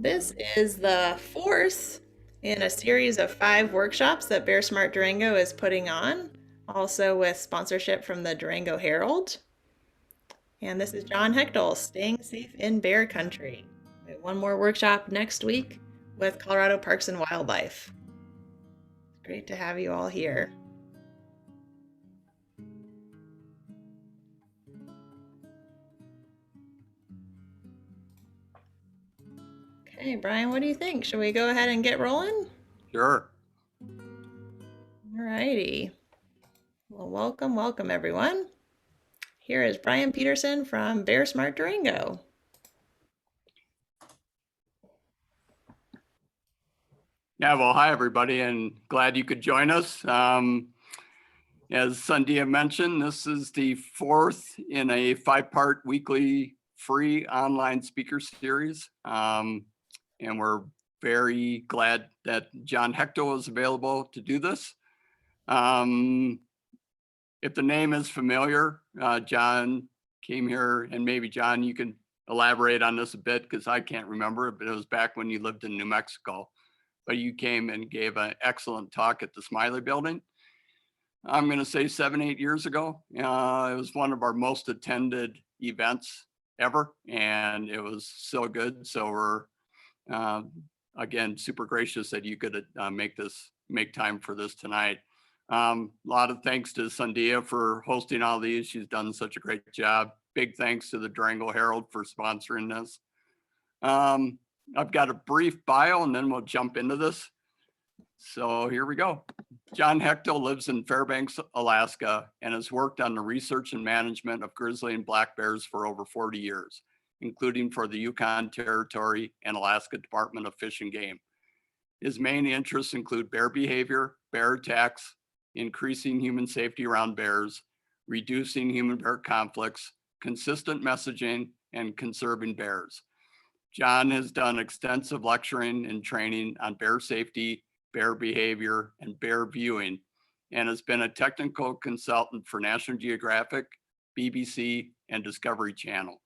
This is the fourth in a series of 5 workshops that Bear Smart Durango is putting on, also with sponsorship from the Durango Herald. And this is John Hechtel, Staying Safe in Bear Country. We have one more workshop next week with Colorado Parks and Wildlife. Great to have you all here. Okay, Brian, what do you think? Should we go ahead and get rolling? Sure. All righty. Well, welcome everyone. Here is Brian Peterson from Bear Smart Durango. Yeah, well, hi, everybody, and glad you could join us. As Sandia mentioned, this is the fourth in a 5-part weekly free online speaker series. And we're very glad that John Hechtel is available to do this. If the name is familiar, John came here, and maybe John, you can elaborate on this a bit because I can't remember it, but it was back when you lived in New Mexico. But you came and gave an excellent talk at the Smiley Building. I'm going to say 7, 8 years ago. It was one of our most attended events ever, and it was so good. So we're again super gracious that you could make time for this tonight. A lot of thanks to Sandia for hosting all these. She's done such a great job. Big thanks to the Durango Herald for sponsoring this. I've got a brief bio and then we'll jump into this. So here we go. John Hechtel lives in Fairbanks, Alaska, and has worked on the research and management of grizzly and black bears for over 40 years, including for the Yukon Territory and Alaska Department of Fish and Game. His main interests include bear behavior, bear attacks, increasing human safety around bears, reducing human-bear conflicts, consistent messaging, and conserving bears. John has done extensive lecturing and training on bear safety, bear behavior, and bear viewing, and has been a technical consultant for National Geographic, BBC, and Discovery Channel.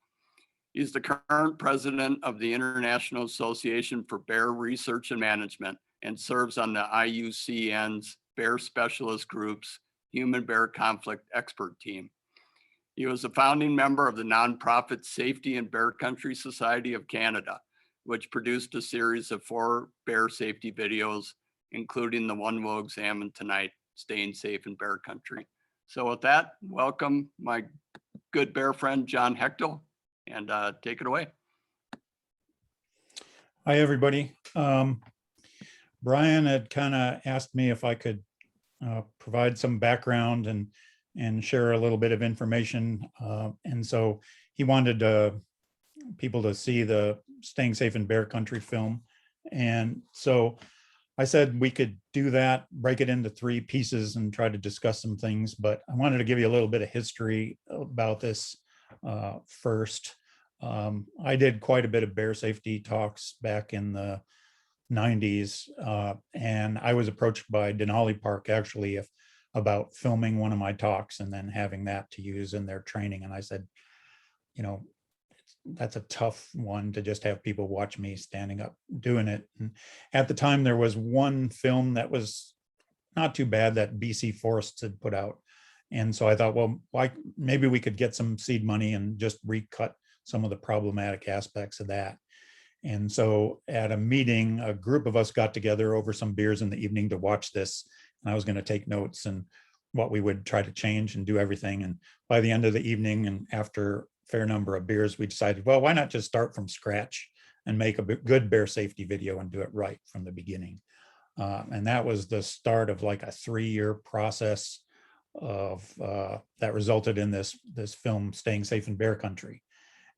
He's the current president of the International Association for Bear Research and Management and serves on the IUCN's Bear Specialist Group's Human Bear Conflict Expert Team. He was a founding member of the nonprofit Safety and Bear Country Society of Canada, which produced a series of 4 bear safety videos, including the one we'll examine tonight, Staying Safe in Bear Country. So with that, welcome my good bear friend, John Hechtel, and take it away. Hi, everybody. Brian had kind of asked me if I could provide some background and share a little bit of information. And so he wanted people to see the Staying Safe in Bear Country film. And so I said we could do that, break it into 3 pieces and try to discuss some things, but I wanted to give you a little bit of history about this first. I did quite a bit of bear safety talks back in the 90s, and I was approached by Denali Park actually about filming one of my talks and then having that to use in their training. And I said, you know, that's a tough one to just have people watch me standing up doing it. And at the time, there was one film that was not too bad that BC Forests had put out. And so I thought, well, maybe we could get some seed money and just recut some of the problematic aspects of that. And so at a meeting, a group of us got together over some beers in the evening to watch this. And I was going to take notes and what we would try to change and do everything. And by the end of the evening and after a fair number of beers, we decided, well, why not just start from scratch and make a good bear safety video and do it right from the beginning. And that was the start of like a 3-year process of that resulted in this film, Staying Safe in Bear Country.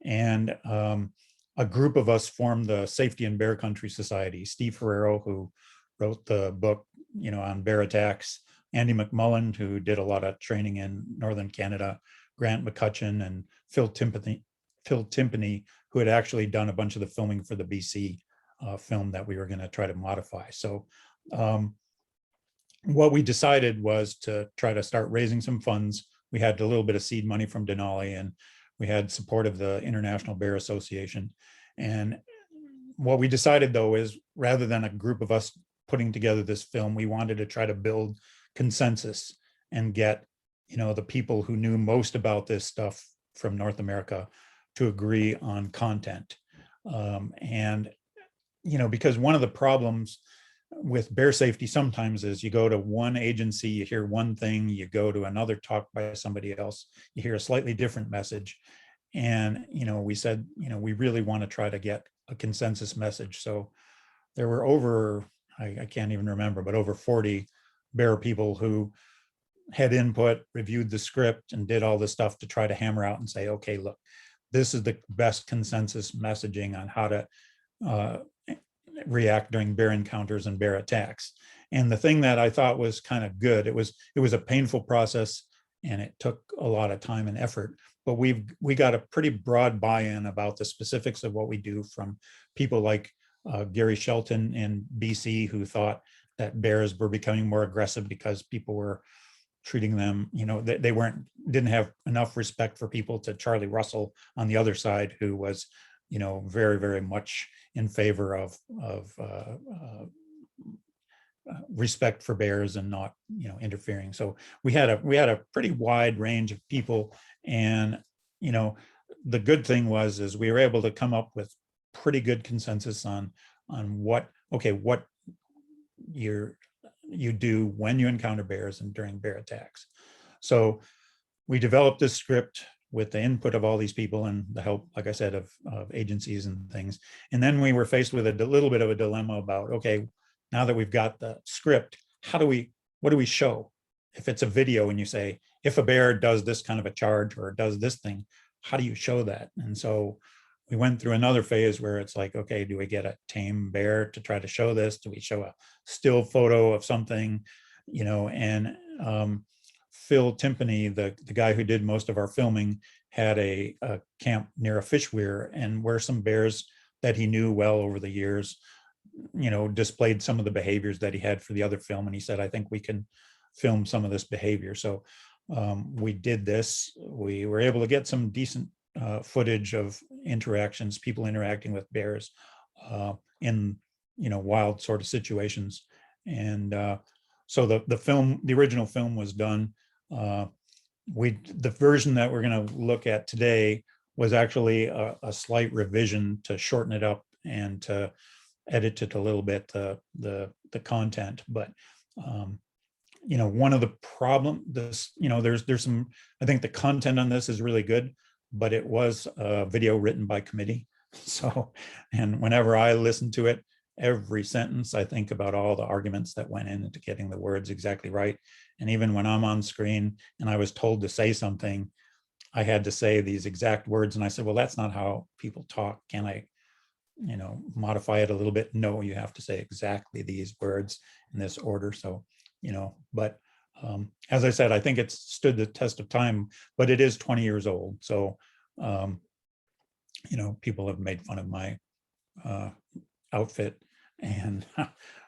And a group of us formed the Safety in Bear Country Society. Steve Ferrero, who wrote the book, on bear attacks, Andy McMullen, who did a lot of training in Northern Canada, Grant McCutcheon, and Phil Timpany, who had actually done a bunch of the filming for the BC film that we were going to try to modify. So what we decided was to try to start raising some funds. We had a little bit of seed money from Denali, and we had support of the International Bear Association. And what we decided though is rather than a group of us putting together this film, we wanted to try to build consensus and get, the people who knew most about this stuff from North America to agree on content. And, because one of the problems with bear safety sometimes is you go to one agency, you hear one thing, you go to another talk by somebody else, you hear a slightly different message. And, we said, we really want to try to get a consensus message. So there were over, I can't even remember, but over 40 bear people who had input, reviewed the script, and did all this stuff to try to hammer out and say, okay, look, this is the best consensus messaging on how to uh, react during bear encounters and bear attacks. And the thing that I thought was kind of good, it was a painful process and it took a lot of time and effort, but we got a pretty broad buy-in about the specifics of what we do from people like Gary Shelton in BC, who thought that bears were becoming more aggressive because people were treating them, they didn't have enough respect for people, to Charlie Russell on the other side, who was, very, very much in favor of respect for bears and not, interfering. So we had a pretty wide range of people, and the good thing was is we were able to come up with pretty good consensus on what you do when you encounter bears and during bear attacks. So we developed this script with the input of all these people and the help, like I said, of agencies and things. And then we were faced with a little bit of a dilemma about, okay, now that we've got the script, what do we show? If it's a video and you say, if a bear does this kind of a charge or does this thing, how do you show that? And so we went through another phase where it's like, okay, do we get a tame bear to try to show this? Do we show a still photo of something? And Phil Timpany, the guy who did most of our filming, had a camp near a fish weir, and where some bears that he knew well over the years, displayed some of the behaviors that he had for the other film. And he said, I think we can film some of this behavior. So we did this. We were able to get some decent footage of interactions, people interacting with bears in wild sort of situations. And so the original film was done. The version that we're going to look at today was actually a slight revision to shorten it up and to edit it a little bit, the content. But one of the there's some, I think the content on this is really good, but it was a video written by committee. So, and whenever I listen to it, every sentence, I think about all the arguments that went into getting the words exactly right. And even when I'm on screen and I was told to say something, I had to say these exact words. And I said, well, that's not how people talk. Can I, modify it a little bit? No, you have to say exactly these words in this order. So, but as I said, I think it's stood the test of time, but it is 20 years old. So, people have made fun of my outfit and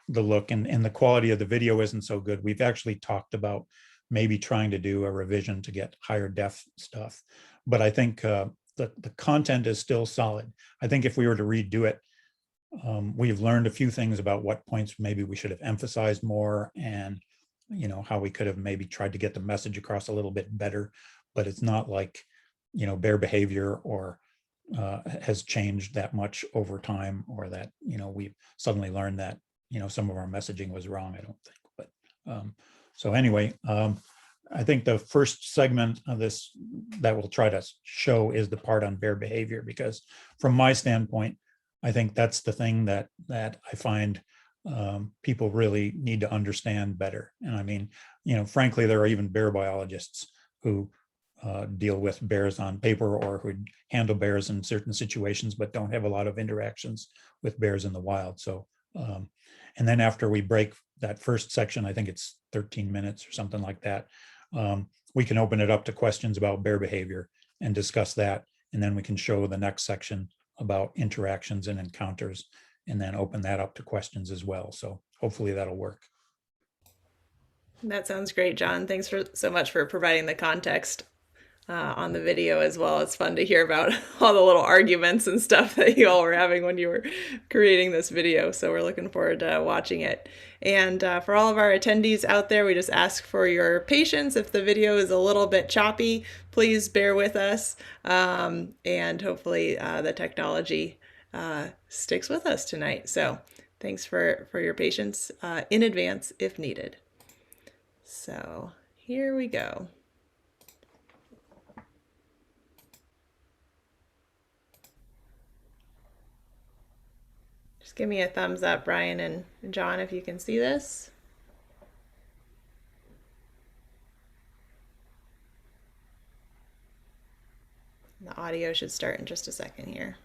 the look, and the quality of the video isn't so good. We've actually talked about maybe trying to do a revision to get higher def stuff, but I think the content is still solid. I think if we were to redo it, we've learned a few things about what points maybe we should have emphasized more, and how we could have maybe tried to get the message across a little bit better. But it's not like bear behavior or has changed that much over time, or that we've suddenly learned that some of our messaging was wrong. I don't think. But so anyway, I think the first segment of this that we'll try to show is the part on bear behavior, because from my standpoint, I think that's the thing that I find people really need to understand better. And I mean, frankly, there are even bear biologists who deal with bears on paper, or who handle bears in certain situations, but don't have a lot of interactions with bears in the wild. So, and then after we break that first section, I think it's 13 minutes or something like that, we can open it up to questions about bear behavior and discuss that. And then we can show the next section about interactions and encounters, and then open that up to questions as well. So hopefully that'll work. That sounds great, John. Thanks so much for providing the context. on the video as well. It's fun to hear about all the little arguments and stuff that you all were having when you were creating this video. So we're looking forward to watching it. And for all of our attendees out there, we just ask for your patience. If the video is a little bit choppy, please bear with us. And hopefully the technology sticks with us tonight. So thanks for your patience in advance if needed. So here we go. Just give me a thumbs up, Brian and John, if you can see this. The audio should start in just a second here.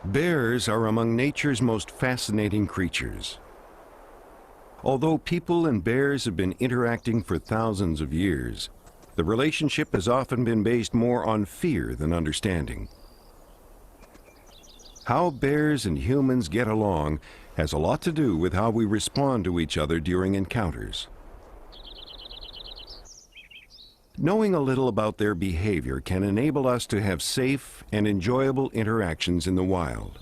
Bears are among nature's most fascinating creatures. Although people and bears have been interacting for thousands of years, the relationship has often been based more on fear than understanding. How bears and humans get along has a lot to do with how we respond to each other during encounters. Knowing a little about their behavior can enable us to have safe and enjoyable interactions in the wild.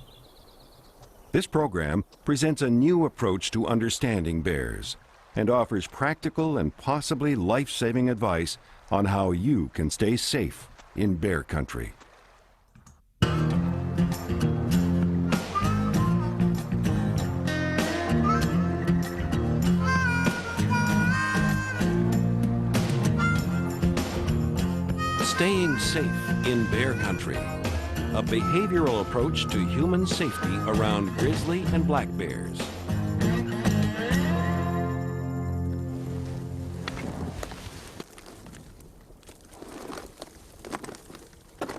This program presents a new approach to understanding bears and offers practical and possibly life-saving advice on how you can stay safe in bear country. Staying safe in bear country, a behavioral approach to human safety around grizzly and black bears.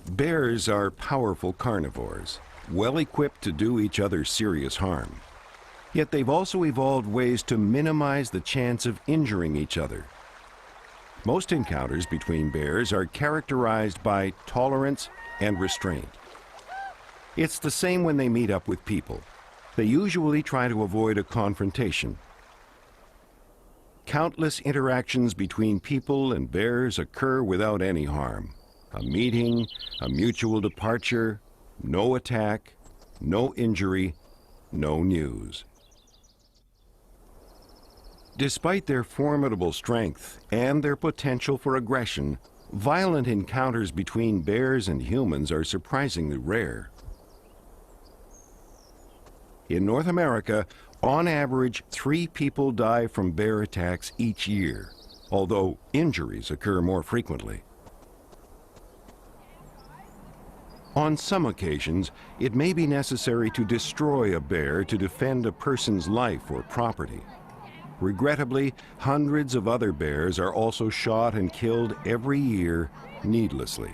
Bears are powerful carnivores, well equipped to do each other serious harm. Yet they've also evolved ways to minimize the chance of injuring each other. Most encounters between bears are characterized by tolerance and restraint. It's the same when they meet up with people. They usually try to avoid a confrontation. Countless interactions between people and bears occur without any harm. A meeting, a mutual departure, no attack, no injury, no news. Despite their formidable strength and their potential for aggression, violent encounters between bears and humans are surprisingly rare. In North America, on average, 3 people die from bear attacks each year, although injuries occur more frequently. On some occasions, it may be necessary to destroy a bear to defend a person's life or property. Regrettably, hundreds of other bears are also shot and killed every year needlessly.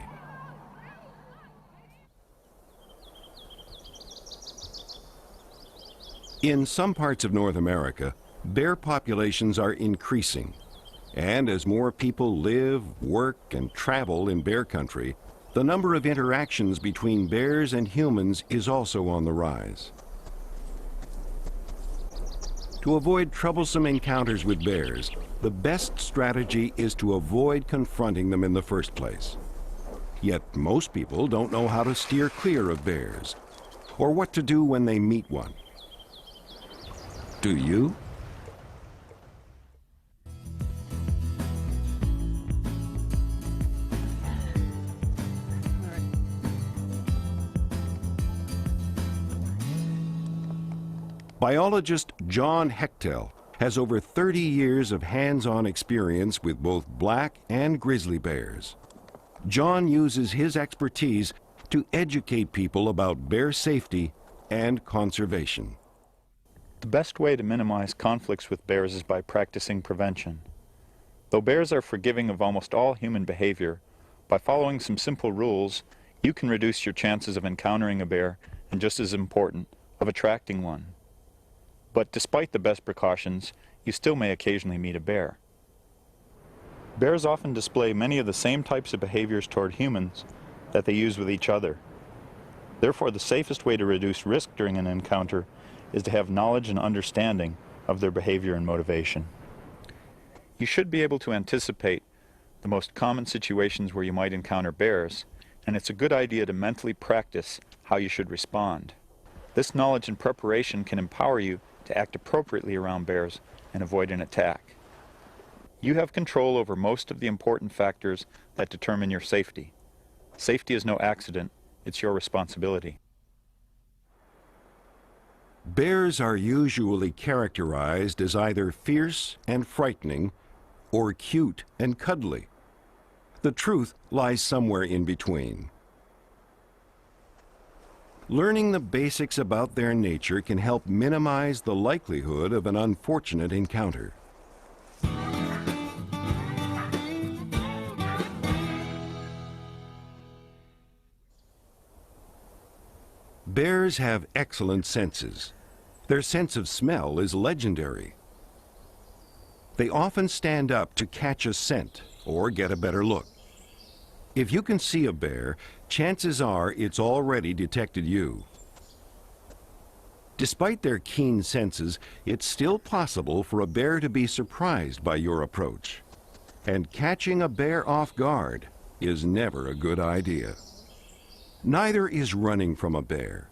In some parts of North America, bear populations are increasing. And as more people live, work, and travel in bear country, the number of interactions between bears and humans is also on the rise. To avoid troublesome encounters with bears, the best strategy is to avoid confronting them in the first place. Yet most people don't know how to steer clear of bears, or what to do when they meet one. Do you? Biologist John Hechtel has over 30 years of hands-on experience with both black and grizzly bears. John uses his expertise to educate people about bear safety and conservation. The best way to minimize conflicts with bears is by practicing prevention. Though bears are forgiving of almost all human behavior, by following some simple rules, You can reduce your chances of encountering a bear, and just as important, of attracting one. But despite the best precautions, you still may occasionally meet a bear. Bears often display many of the same types of behaviors toward humans that they use with each other. Therefore, the safest way to reduce risk during an encounter is to have knowledge and understanding of their behavior and motivation. You should be able to anticipate the most common situations where you might encounter bears, and it's a good idea to mentally practice how you should respond. This knowledge and preparation can empower you to act appropriately around bears and avoid an attack. You have control over most of the important factors that determine your safety. Safety is no accident, it's your responsibility. Bears are usually characterized as either fierce and frightening or cute and cuddly. The truth lies somewhere in between. Learning the basics about their nature can help minimize the likelihood of an unfortunate encounter. Bears have excellent senses. Their sense of smell is legendary. They often stand up to catch a scent or get a better look. If you can see a bear, chances are it's already detected you. Despite their keen senses, it's still possible for a bear to be surprised by your approach. And catching a bear off guard is never a good idea. Neither is running from a bear.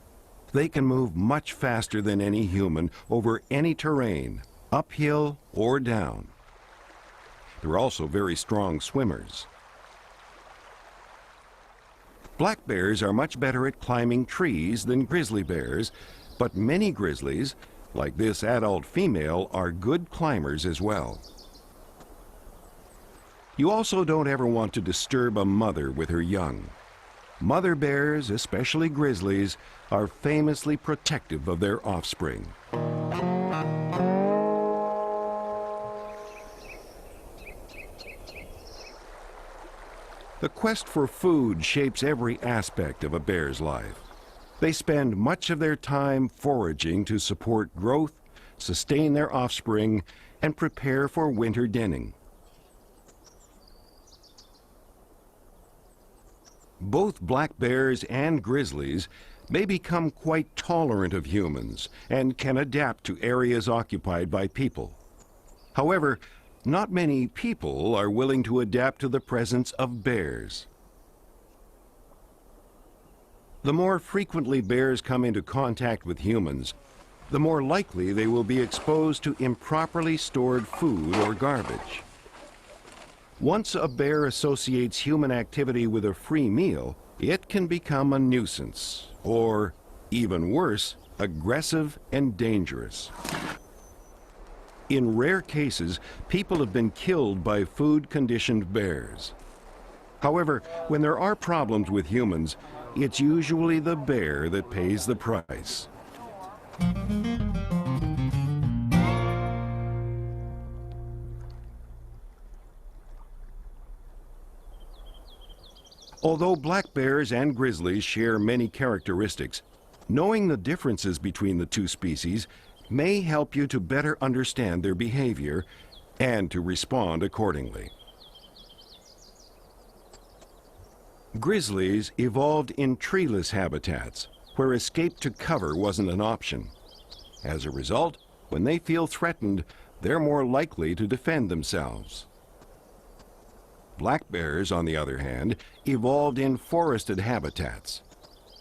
They can move much faster than any human over any terrain, uphill or down. They're also very strong swimmers. Black bears are much better at climbing trees than grizzly bears, but many grizzlies, like this adult female, are good climbers as well. You also don't ever want to disturb a mother with her young. Mother bears, especially grizzlies, are famously protective of their offspring. The quest for food shapes every aspect of a bear's life. They spend much of their time foraging to support growth, sustain their offspring, and prepare for winter denning. Both black bears and grizzlies may become quite tolerant of humans and can adapt to areas occupied by people. However, not many people are willing to adapt to the presence of bears. The more frequently bears come into contact with humans, the more likely they will be exposed to improperly stored food or garbage. Once a bear associates human activity with a free meal, it can become a nuisance, or, even worse, aggressive and dangerous. In rare cases, people have been killed by food-conditioned bears. However, when there are problems with humans, it's usually the bear that pays the price. Although black bears and grizzlies share many characteristics, knowing the differences between the two species may help you to better understand their behavior and to respond accordingly. Grizzlies evolved in treeless habitats, where escape to cover wasn't an option. As a result, when they feel threatened, they're more likely to defend themselves. Black bears, on the other hand, evolved in forested habitats.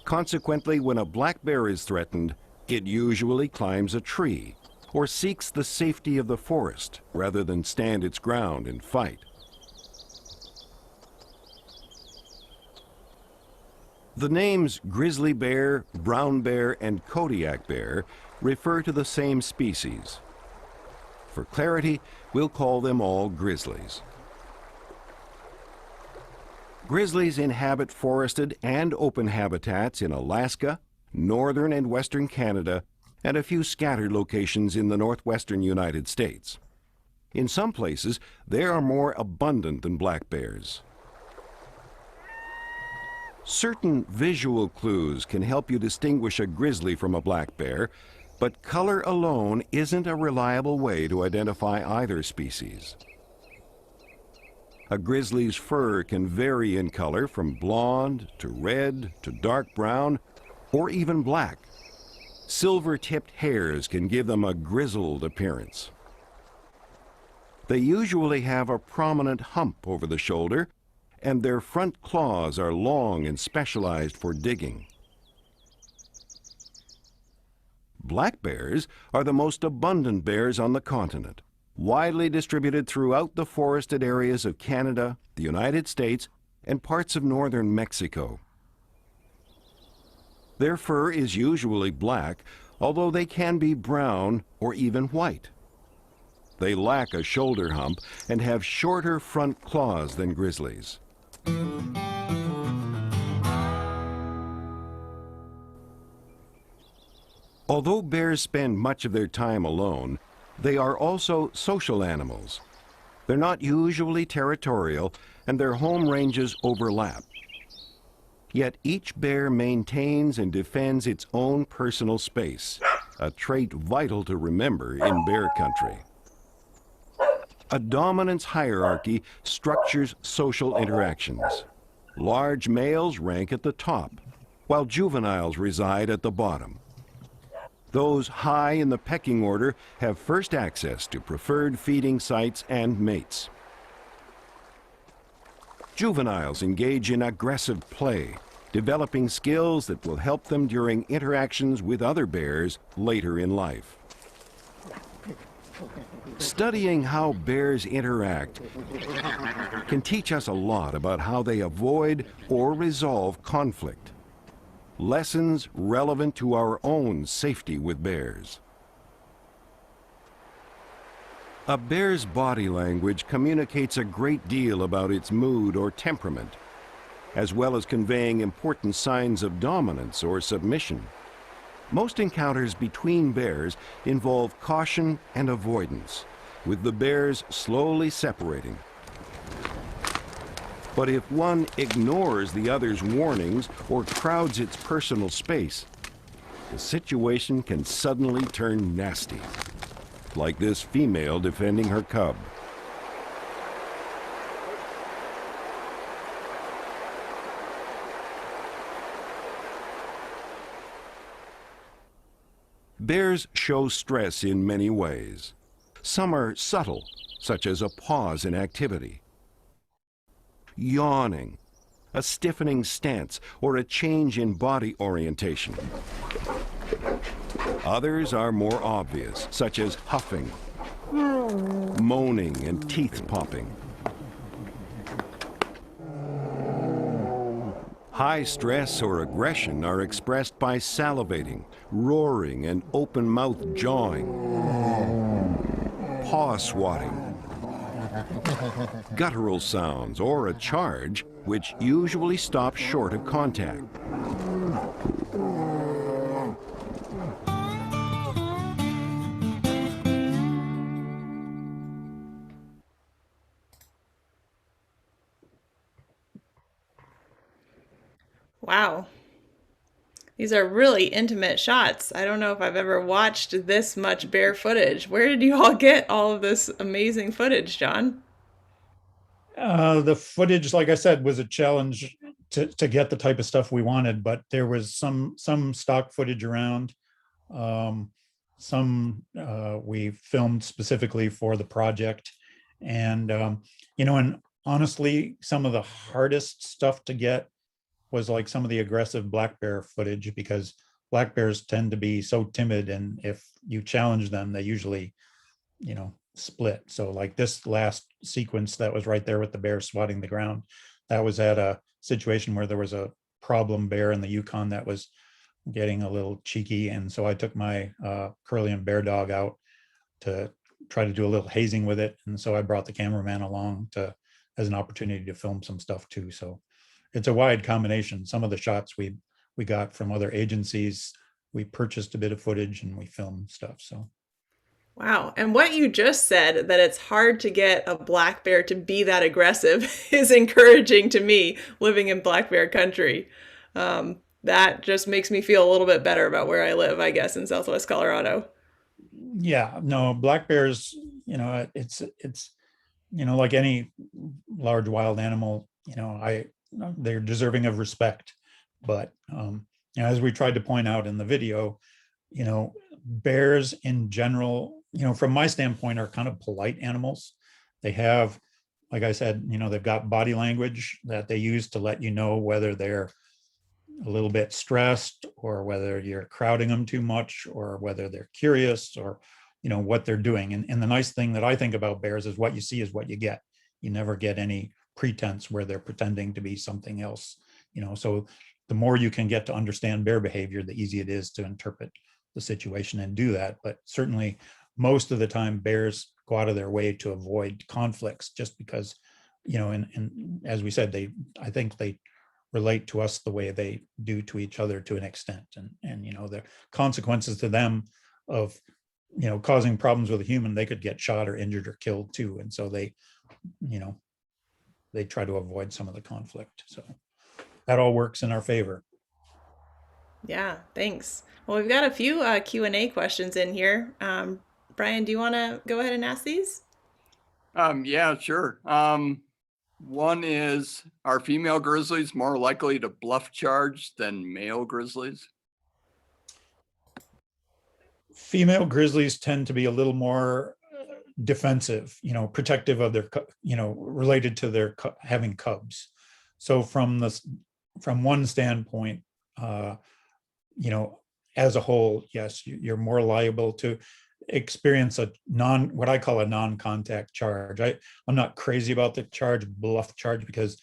Consequently, when a black bear is threatened, it usually climbs a tree or seeks the safety of the forest rather than stand its ground and fight. The names grizzly bear, brown bear, and Kodiak bear refer to the same species. For clarity, we'll call them all grizzlies. Grizzlies inhabit forested and open habitats in Alaska, northern and western Canada, and a few scattered locations in the northwestern United States. In some places, they are more abundant than black bears. Certain visual clues can help you distinguish a grizzly from a black bear, but color alone isn't a reliable way to identify either species. A grizzly's fur can vary in color from blonde to red to dark brown or even black. Silver-tipped hairs can give them a grizzled appearance. They usually have a prominent hump over the shoulder, and their front claws are long and specialized for digging. Black bears are the most abundant bears on the continent, widely distributed throughout the forested areas of Canada, the United States, and parts of northern Mexico. Their fur is usually black, although they can be brown or even white. They lack a shoulder hump and have shorter front claws than grizzlies. Although bears spend much of their time alone, they are also social animals. They're not usually territorial, and their home ranges overlap. Yet each bear maintains and defends its own personal space, a trait vital to remember in bear country. A dominance hierarchy structures social interactions. Large males rank at the top, while juveniles reside at the bottom. Those high in the pecking order have first access to preferred feeding sites and mates. Juveniles engage in aggressive play, developing skills that will help them during interactions with other bears later in life. Studying how bears interact can teach us a lot about how they avoid or resolve conflict. Lessons relevant to our own safety with bears. A bear's body language communicates a great deal about its mood or temperament, as well as conveying important signs of dominance or submission. Most encounters between bears involve caution and avoidance, with the bears slowly separating. But if one ignores the other's warnings or crowds its personal space, the situation can suddenly turn nasty, like this female defending her cub. Bears show stress in many ways. Some are subtle, such as a pause in activity, yawning, a stiffening stance, or a change in body orientation. Others are more obvious, such as huffing, moaning, and teeth popping. High stress or aggression are expressed by salivating, roaring, and open-mouthed jawing, paw swatting, guttural sounds, or a charge, which usually stops short of contact. Wow. These are really intimate shots. I don't know if I've ever watched this much bear footage. Where did you all get all of this amazing footage, John? The footage, like I said, was a challenge to get the type of stuff we wanted, but there was some stock footage around. Some we filmed specifically for the project. And, and honestly, some of the hardest stuff to get was like some of the aggressive black bear footage, because black bears tend to be so timid, and if you challenge them, they usually, split. So like this last sequence that was right there with the bear swatting the ground, that was at a situation where there was a problem bear in the Yukon that was getting a little cheeky. And so I took my Curlian bear dog out to try to do a little hazing with it. And so I brought the cameraman along as an opportunity to film some stuff too. So it's a wide combination. Some of the shots we got from other agencies, we purchased a bit of footage and we filmed stuff. So Wow. And what you just said, that it's hard to get a black bear to be that aggressive, is encouraging to me living in black bear country. That just makes me feel a little bit better about where I live, I guess, in Southwest Colorado. Yeah, no, black bears, it's like any large wild animal, they're deserving of respect. But as we tried to point out in the video, bears in general, from my standpoint, are kind of polite animals. They have, like I said, they've got body language that they use to let you know whether they're a little bit stressed or whether you're crowding them too much or whether they're curious or what they're doing. And the nice thing that I think about bears is what you see is what you get. You never get any pretense where they're pretending to be something else. So the more you can get to understand bear behavior, the easier it is to interpret the situation and do that. But certainly most of the time bears go out of their way to avoid conflicts just because, and as we said, I think they relate to us the way they do to each other to an extent. And the consequences to them of, causing problems with a human, they could get shot or injured or killed too. And so you know, they try to avoid some of the conflict. So that all works in our favor. Yeah, thanks. Well, we've got a few Q&A questions in here. Brian, do you want to go ahead and ask these? Yeah, sure. One is, are female grizzlies more likely to bluff charge than male grizzlies? Female grizzlies tend to be a little more defensive, protective of their, related to their having cubs. So from one standpoint, as a whole, yes, you're more liable to experience what I call a non-contact charge. I'm not crazy about the bluff charge, because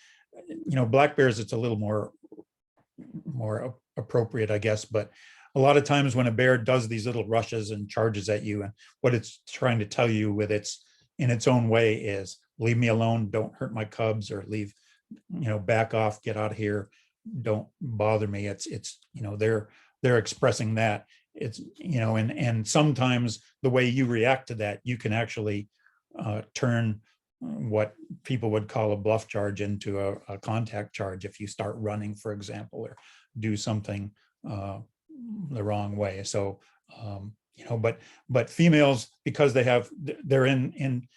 black bears, it's a little more appropriate, I guess. But a lot of times when a bear does these little rushes and charges at you, and what it's trying to tell you in its own way is, leave me alone, don't hurt my cubs, or back off, get out of here, don't bother me. It's they're expressing that. It's and sometimes the way you react to that, you can actually turn what people would call a bluff charge into a contact charge if you start running, for example, or do something the wrong way. So but females, because they're in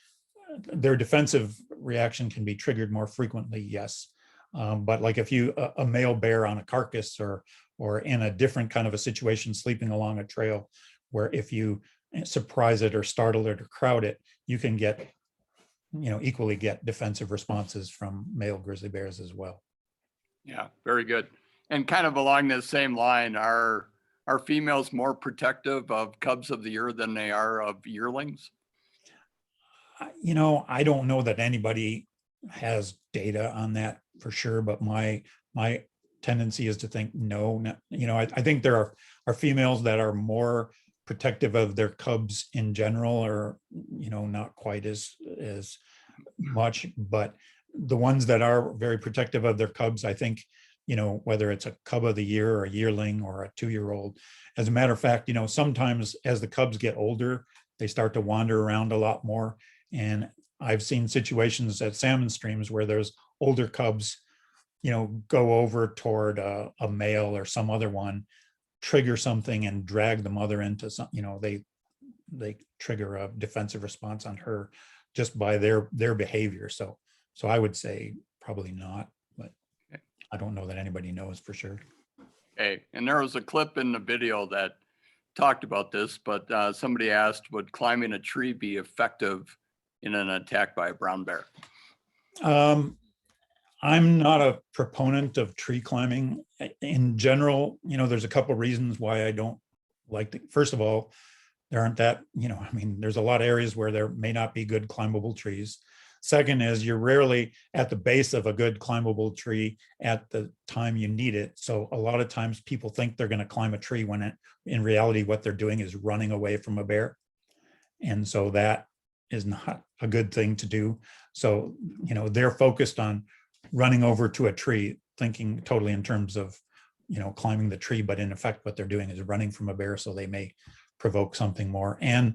their defensive reaction can be triggered more frequently, yes. But like if a male bear on a carcass or in a different kind of a situation, sleeping along a trail, where if you surprise it or startle it or crowd it, you can equally get defensive responses from male grizzly bears as well. Yeah, very good. And kind of along the same line, are females more protective of cubs of the year than they are of yearlings? I don't know that anybody has data on that for sure, but my tendency is to think no. I think there are females that are more protective of their cubs in general, or not quite as much, but the ones that are very protective of their cubs, I think, whether it's a cub of the year or a yearling or a 2-year-old. As a matter of fact, sometimes as the cubs get older, they start to wander around a lot more. And I've seen situations at salmon streams where there's older cubs, go over toward a male or some other one, trigger something and drag the mother into some, they trigger a defensive response on her just by their behavior. So I would say probably not, but I don't know that anybody knows for sure. Okay, and there was a clip in the video that talked about this, but somebody asked, would climbing a tree be effective in an attack by a brown bear? I'm not a proponent of tree climbing in general. There's a couple reasons why I don't like it. First of all, there aren't that, there's a lot of areas where there may not be good climbable trees. Second is, you're rarely at the base of a good climbable tree at the time you need it. So a lot of times people think they're going to climb a tree when in reality, what they're doing is running away from a bear. And so that is not a good thing to do. So, they're focused on running over to a tree, thinking totally in terms of, climbing the tree, but in effect, what they're doing is running from a bear. So they may provoke something more. And,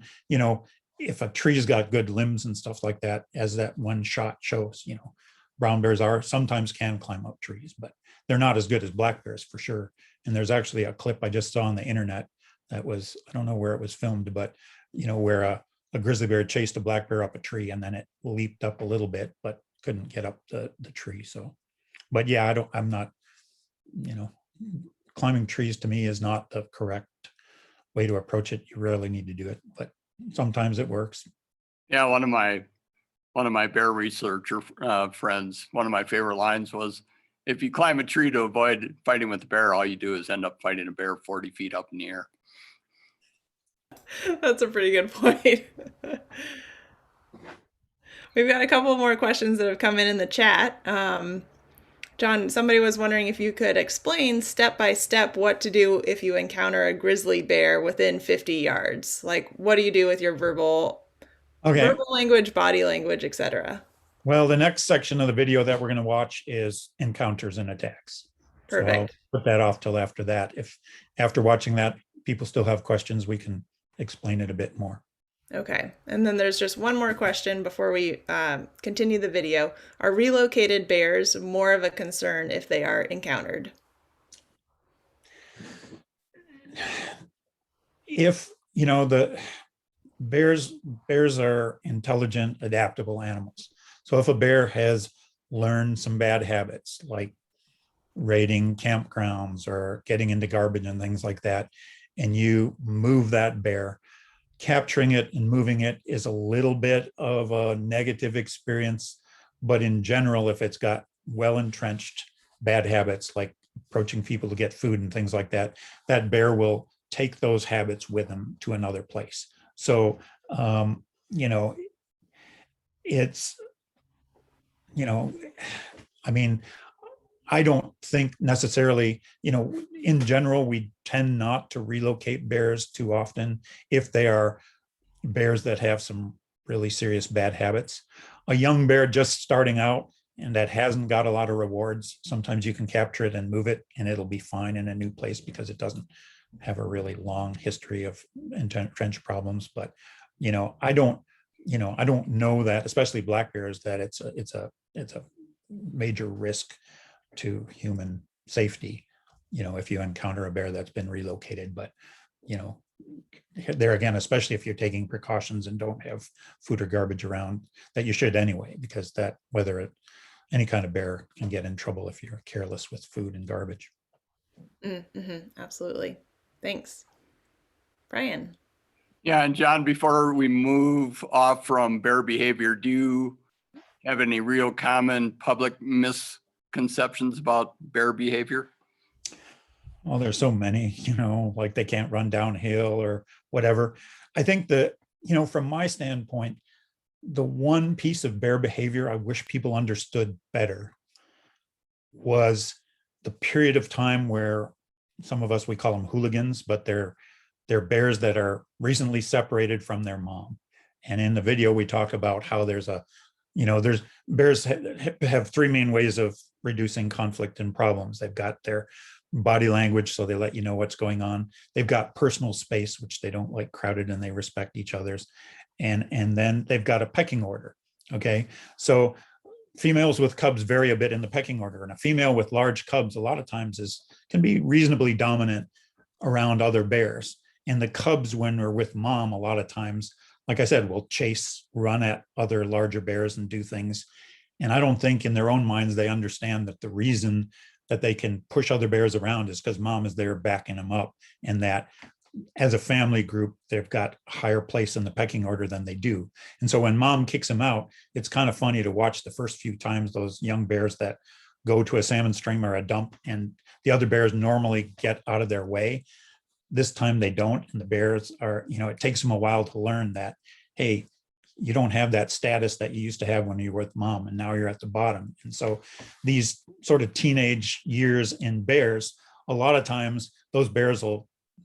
if a tree's got good limbs and stuff like that, as that one shot shows, brown bears sometimes can climb up trees, but they're not as good as black bears for sure. And there's actually a clip I just saw on the internet that was, I don't know where it was filmed, but where a grizzly bear chased a black bear up a tree, and then it leaped up a little bit, but couldn't get up the tree. So, but yeah, I'm not, climbing trees to me is not the correct way to approach it. You rarely need to do it, but sometimes it works. Yeah, one of my bear researcher friends, one of my favorite lines was, if you climb a tree to avoid fighting with a bear, all you do is end up fighting a bear 40 feet up in the air. That's a pretty good point. We've got a couple more questions that have come in the chat. John, somebody was wondering if you could explain step by step what to do if you encounter a grizzly bear within 50 yards. Like, what do you do with your verbal language, body language, etc.? Well, the next section of the video that we're going to watch is encounters and attacks. Perfect. So I'll put that off till after that. If after watching that, people still have questions, we can explain it a bit more. Okay. And then there's just one more question before we continue the video. Are relocated bears more of a concern if they are encountered? If, the bears are intelligent, adaptable animals. So if a bear has learned some bad habits, like raiding campgrounds or getting into garbage and things like that, and you move that bear, capturing it and moving it is a little bit of a negative experience. But in general, if it's got well-entrenched bad habits, like approaching people to get food and things like that, that bear will take those habits with them to another place. So, it's, I mean, I don't think necessarily, in general, we tend not to relocate bears too often if they are bears that have some really serious bad habits. A young bear just starting out and that hasn't got a lot of rewards, sometimes you can capture it and move it and it'll be fine in a new place because it doesn't have a really long history of entrenched problems. But, I don't know that, especially black bears, that it's a major risk to human safety, if you encounter a bear that's been relocated. But, there again, especially if you're taking precautions and don't have food or garbage around, that you should anyway, because any kind of bear can get in trouble if you're careless with food and garbage. Absolutely. Thanks. Brian. Yeah, and John, before we move off from bear behavior, do you have any real common public misconceptions about bear behavior? Well, there's so many, like they can't run downhill or whatever. I think that, from my standpoint, the one piece of bear behavior I wish people understood better was the period of time where some of us, we call them hooligans, but they're bears that are recently separated from their mom. And in the video, we talk about how there's bears have three main ways of reducing conflict and problems. They've got their body language, so they let you know what's going on. They've got personal space, which they don't like crowded, and they respect each other's. And then they've got a pecking order. Okay. So females with cubs vary a bit in the pecking order, and a female with large cubs a lot of times can be reasonably dominant around other bears. And the cubs, when they're with mom, a lot of times, like I said, will chase, run at other larger bears and do things. And I don't think in their own minds they understand that the reason that they can push other bears around is because mom is there backing them up, and that as a family group, they've got a higher place in the pecking order than they do. And so when mom kicks them out, it's kind of funny to watch the first few times those young bears that go to a salmon stream or a dump, and the other bears normally get out of their way. This time they don't, and the bears are, it takes them a while to learn that, hey, you don't have that status that you used to have when you were with mom, and now you're at the bottom. And so these sort of teenage years in bears, a lot of times those bears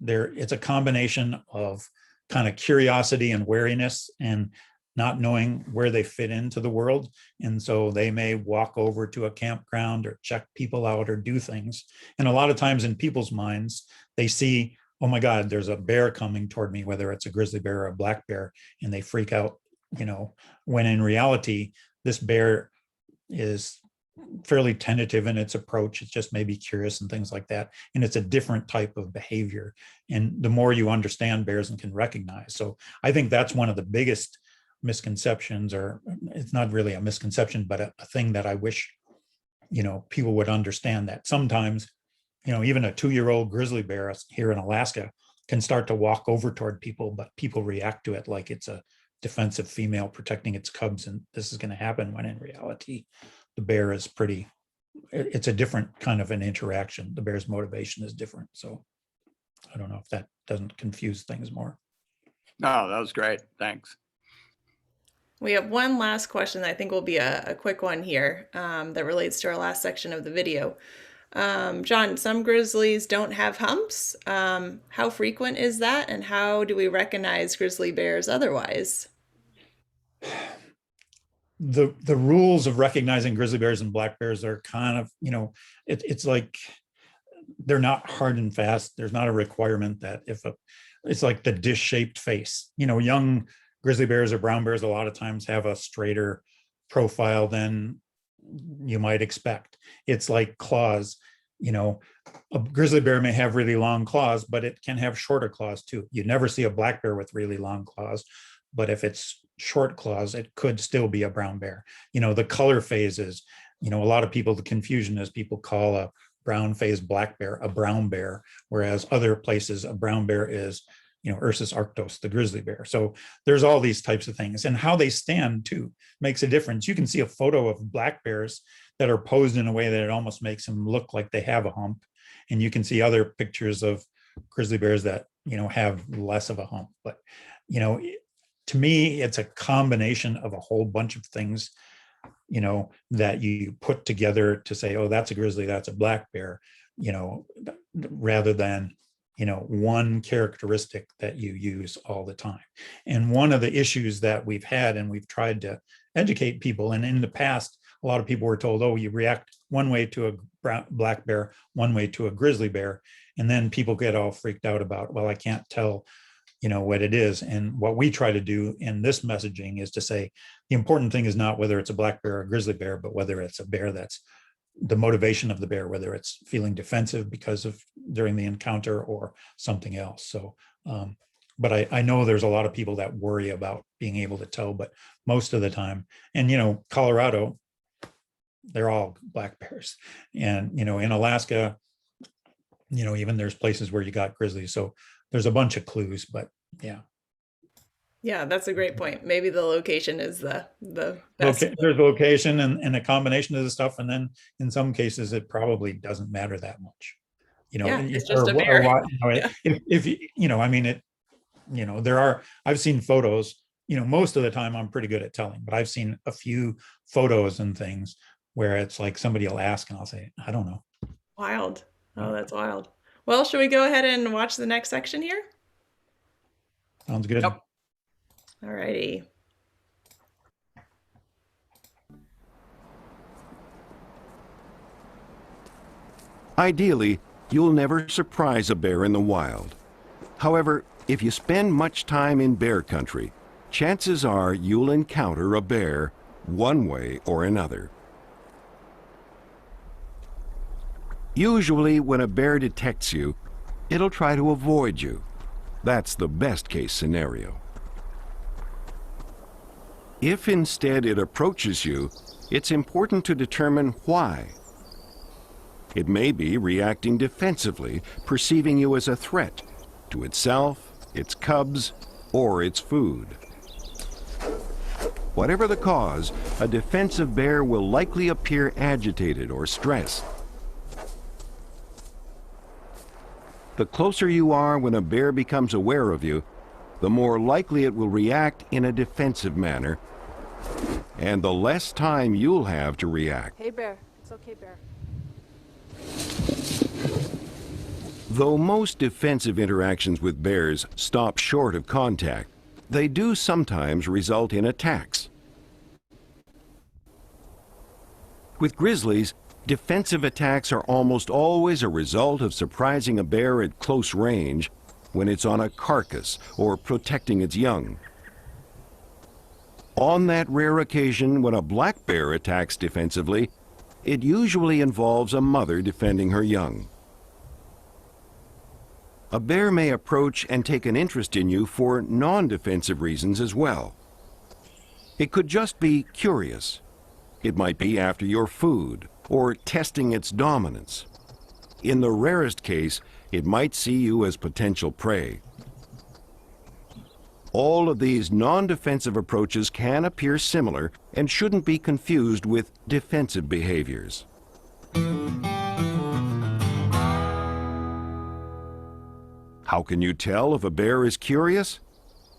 it's a combination of kind of curiosity and wariness and not knowing where they fit into the world. And so they may walk over to a campground or check people out or do things. And a lot of times in people's minds, they see oh my God, there's a bear coming toward me, whether it's a grizzly bear or a black bear, and they freak out, when in reality, this bear is fairly tentative in its approach. It's just maybe curious and things like that. And it's a different type of behavior. And the more you understand bears and can recognize. So I think that's one of the biggest misconceptions, or it's not really a misconception, but a thing that I wish, people would understand, that sometimes, even a 2-year-old grizzly bear here in Alaska can start to walk over toward people, but people react to it like it's a defensive female protecting its cubs. And this is going to happen, when in reality, the bear is it's a different kind of an interaction. The bear's motivation is different. So I don't know if that doesn't confuse things more. No, that was great. Thanks. We have one last question that I think will be a quick one here, that relates to our last section of the video. John, some grizzlies don't have humps. How frequent is that? And how do we recognize grizzly bears otherwise? The rules of recognizing grizzly bears and black bears are kind of, it's like they're not hard and fast. There's not a requirement that it's like the dish-shaped face. Young grizzly bears or brown bears a lot of times have a straighter profile than you might expect. It's like claws. A grizzly bear may have really long claws, but it can have shorter claws too. You never see a black bear with really long claws, but if it's short claws, it could still be a brown bear. The color phases, a lot of people, the confusion is people call a brown phased black bear a brown bear, whereas other places a brown bear is, Ursus arctos, the grizzly bear. So there's all these types of things, and how they stand too makes a difference. You can see a photo of black bears that are posed in a way that it almost makes them look like they have a hump. And you can see other pictures of grizzly bears that, have less of a hump. But, to me, it's a combination of a whole bunch of things, that you put together to say, oh, that's a grizzly, that's a black bear, rather than, one characteristic that you use all the time. And one of the issues that we've had, and we've tried to educate people, and in the past, a lot of people were told, oh, you react one way to a black bear, one way to a grizzly bear. And then people get all freaked out about, well, I can't tell, what it is. And what we try to do in this messaging is to say, the important thing is not whether it's a black bear or a grizzly bear, but whether it's a bear that's the motivation of the bear, whether it's feeling defensive because of during the encounter or something else. So, but I know there's a lot of people that worry about being able to tell, but most of the time, and, Colorado, they're all black bears. And, in Alaska, even there's places where you got grizzlies. So there's a bunch of clues, but yeah. Yeah, that's a great point. Maybe the location is the best. There's a location and a combination of the stuff. And then in some cases, it probably doesn't matter that much. Yeah, it's just a bear. Yeah. I mean, I've seen photos, most of the time I'm pretty good at telling, but I've seen a few photos and things where it's like somebody will ask and I'll say, I don't know. Wild. Oh, that's wild. Well, should we go ahead and watch the next section here? Sounds good. Yep. All righty. Ideally, you'll never surprise a bear in the wild. However, if you spend much time in bear country, chances are you'll encounter a bear one way or another. Usually, when a bear detects you, it'll try to avoid you. That's the best case scenario. If instead it approaches you, it's important to determine why. It may be reacting defensively, perceiving you as a threat to itself, its cubs, or its food. Whatever the cause, a defensive bear will likely appear agitated or stressed. The closer you are when a bear becomes aware of you, the more likely it will react in a defensive manner, and the less time you'll have to react. Hey, bear. It's okay, bear. Though most defensive interactions with bears stop short of contact, they do sometimes result in attacks. With grizzlies, defensive attacks are almost always a result of surprising a bear at close range when it's on a carcass or protecting its young. On that rare occasion when a black bear attacks defensively, it usually involves a mother defending her young. A bear may approach and take an interest in you for non-defensive reasons as well. It could just be curious. It might be after your food or testing its dominance. In the rarest case, it might see you as potential prey. All of these non-defensive approaches can appear similar and shouldn't be confused with defensive behaviors. How can you tell if a bear is curious?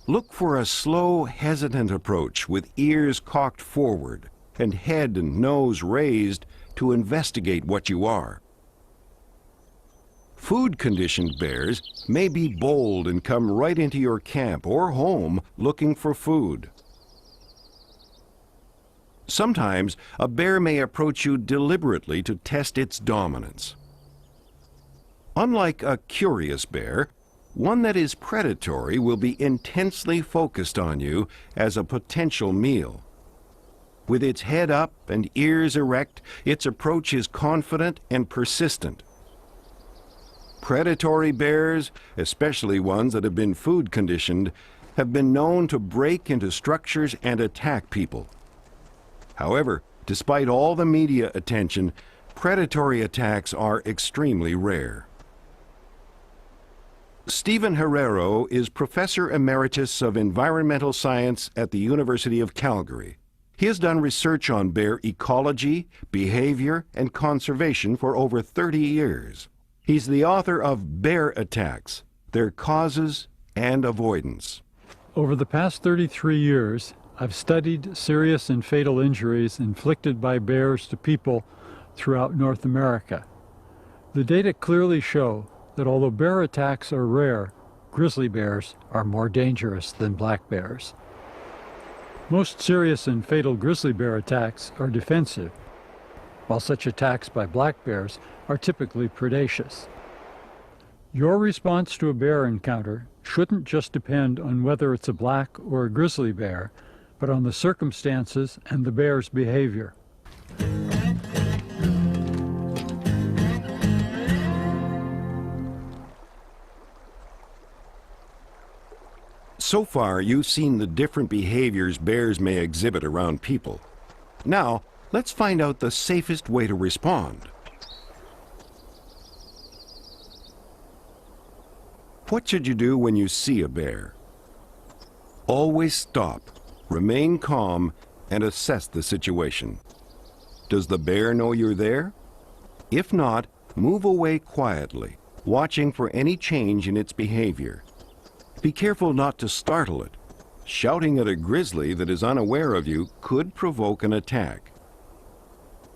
Look for a slow, hesitant approach with ears cocked forward and head and nose raised to investigate what you are. Food-conditioned bears may be bold and come right into your camp or home looking for food. Sometimes a bear may approach you deliberately to test its dominance. Unlike a curious bear, one that is predatory will be intensely focused on you as a potential meal. With its head up and ears erect, its approach is confident and persistent. Predatory bears, especially ones that have been food conditioned, have been known to break into structures and attack people. However, despite all the media attention, predatory attacks are extremely rare. Stephen Herrero is Professor Emeritus of Environmental Science at the University of Calgary. He has done research on bear ecology, behavior, and conservation for over 30 years. He's the author of Bear Attacks, Their Causes and Avoidance. Over the past 33 years, I've studied serious and fatal injuries inflicted by bears to people throughout North America. The data clearly show that although bear attacks are rare, grizzly bears are more dangerous than black bears. Most serious and fatal grizzly bear attacks are defensive, while such attacks by black bears are typically predaceous. Your response to a bear encounter shouldn't just depend on whether it's a black or a grizzly bear, but on the circumstances and the bear's behavior. So far, you've seen the different behaviors bears may exhibit around people. Now, let's find out the safest way to respond. What should you do when you see a bear? Always stop, remain calm, and assess the situation. Does the bear know you're there? If not, move away quietly, watching for any change in its behavior. Be careful not to startle it. Shouting at a grizzly that is unaware of you could provoke an attack.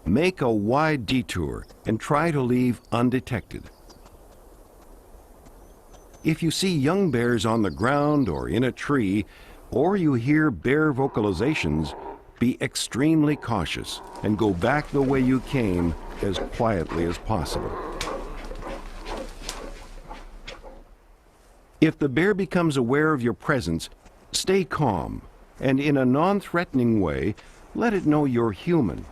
Make a wide detour and try to leave undetected. If you see young bears on the ground or in a tree, or you hear bear vocalizations, be extremely cautious and go back the way you came as quietly as possible. If the bear becomes aware of your presence, stay calm and in a non-threatening way, let it know you're human.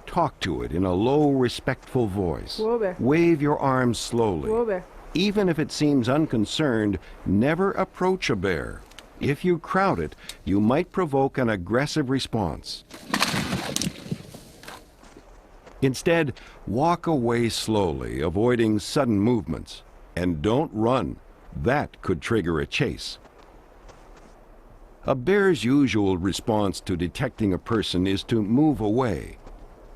Talk to it in a low, respectful voice. Wave your arms slowly. Even if it seems unconcerned, never approach a bear. If you crowd it, you might provoke an aggressive response. Instead, walk away slowly, avoiding sudden movements. And don't run. That could trigger a chase. A bear's usual response to detecting a person is to move away.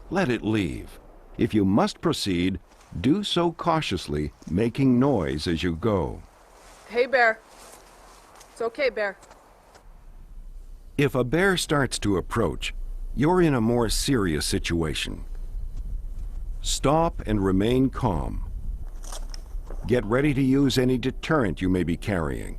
Let it leave. If you must proceed, do so cautiously, making noise as you go. Hey, bear. It's okay, bear. If a bear starts to approach, you're in a more serious situation. Stop and remain calm. Get ready to use any deterrent you may be carrying.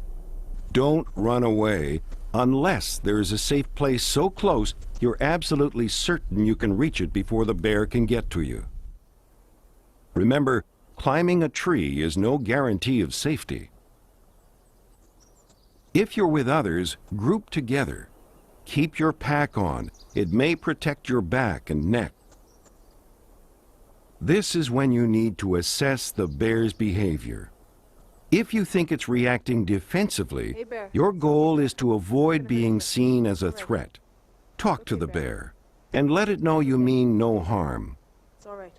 Don't run away unless there is a safe place so close you're absolutely certain you can reach it before the bear can get to you. Remember, climbing a tree is no guarantee of safety. If you're with others, group together. Keep your pack on. It may protect your back and neck. This is when you need to assess the bear's behavior. If you think it's reacting defensively, Hey, bear. your goal is to avoid being seen as a threat. Talk to the bear and let it know you mean no harm. It's all right.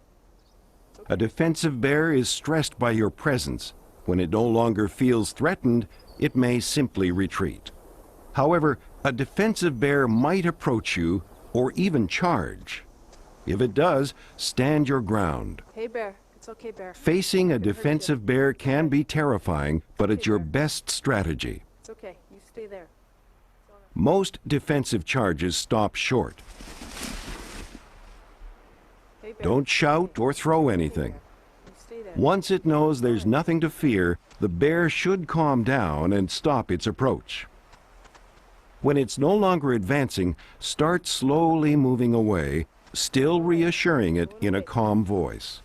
A defensive bear is stressed by your presence. When it no longer feels threatened, it may simply retreat. However, a defensive bear might approach you or even charge. If it does, stand your ground. Hey, bear. It's okay, bear. Facing a defensive bear can be terrifying, but it's your best strategy. It's okay. You stay there. Most defensive charges stop short. Hey, bear. Don't shout or throw anything. You stay there. Once it knows there's nothing to fear, the bear should calm down and stop its approach. When it's no longer advancing, start slowly moving away, still reassuring it in a calm voice.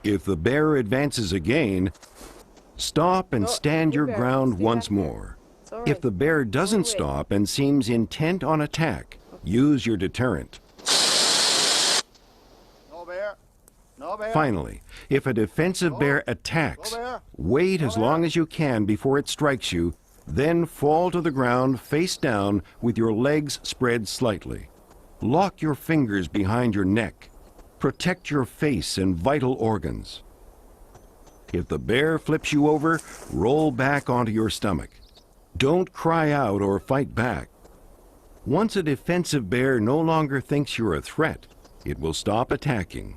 If the bear advances again, stop and stand your ground once more. It's all right. If the bear doesn't Wait. stop and seems intent on attack, use your deterrent. No bear. No bear. Finally, if a defensive bear attacks, wait as long as you can before it strikes you, then fall to the ground face down with your legs spread slightly. Lock your fingers behind your neck. Protect your face and vital organs. If the bear flips you over, roll back onto your stomach. Don't cry out or fight back. Once a defensive bear no longer thinks you're a threat, it will stop attacking.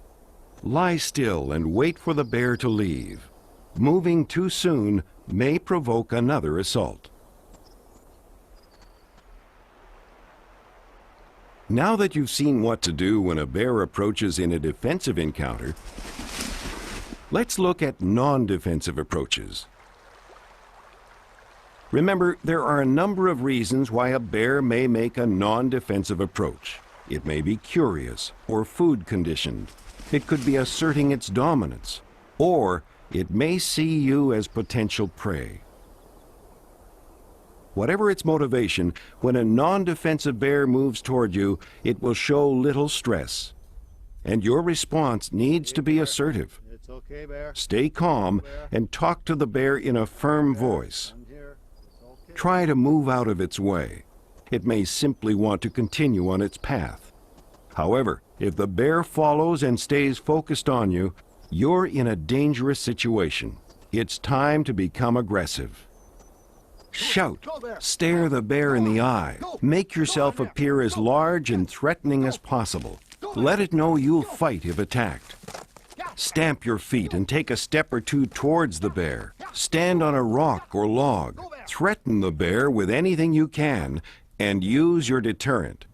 Lie still and wait for the bear to leave. Moving too soon may provoke another assault. Now that you've seen what to do when a bear approaches in a defensive encounter, let's look at non-defensive approaches. Remember, there are a number of reasons why a bear may make a non-defensive approach. It may be curious or food conditioned. It could be asserting its dominance, or it may see you as potential prey. Whatever its motivation, when a non-defensive bear moves toward you, it will show little stress. And your response needs to be assertive. It's okay, bear. Stay calm and talk to the bear in a firm voice. I'm here. It's okay. Try to move out of its way. It may simply want to continue on its path. However, if the bear follows and stays focused on you, you're in a dangerous situation. It's time to become aggressive. Shout, stare the bear in the eye. Make yourself appear as large and threatening as possible. Let it know you'll fight if attacked. Stamp your feet and take a step or two towards the bear. Stand on a rock or log. Threaten the bear with anything you can and use your deterrent.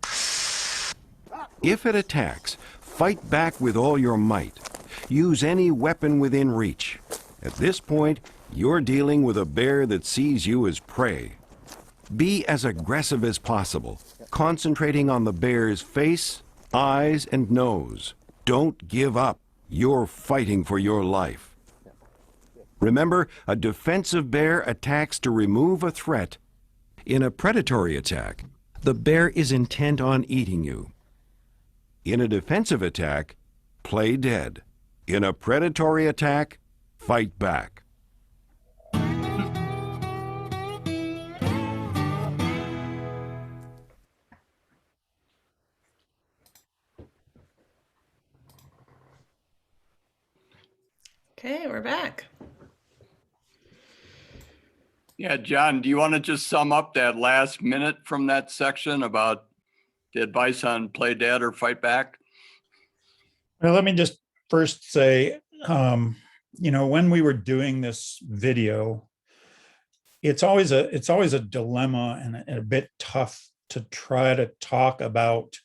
If it attacks, fight back with all your might. Use any weapon within reach. At this point, you're dealing with a bear that sees you as prey. Be as aggressive as possible, concentrating on the bear's face, eyes, and nose. Don't give up. You're fighting for your life. Remember, a defensive bear attacks to remove a threat. In a predatory attack, the bear is intent on eating you. In a defensive attack, play dead. In a predatory attack, fight back. Okay, we're back. Yeah, John, do you want to just sum up that last minute from that section about the advice on play dead or fight back? Well, let me just first say, when we were doing this video, it's always a dilemma and a bit tough to try to talk about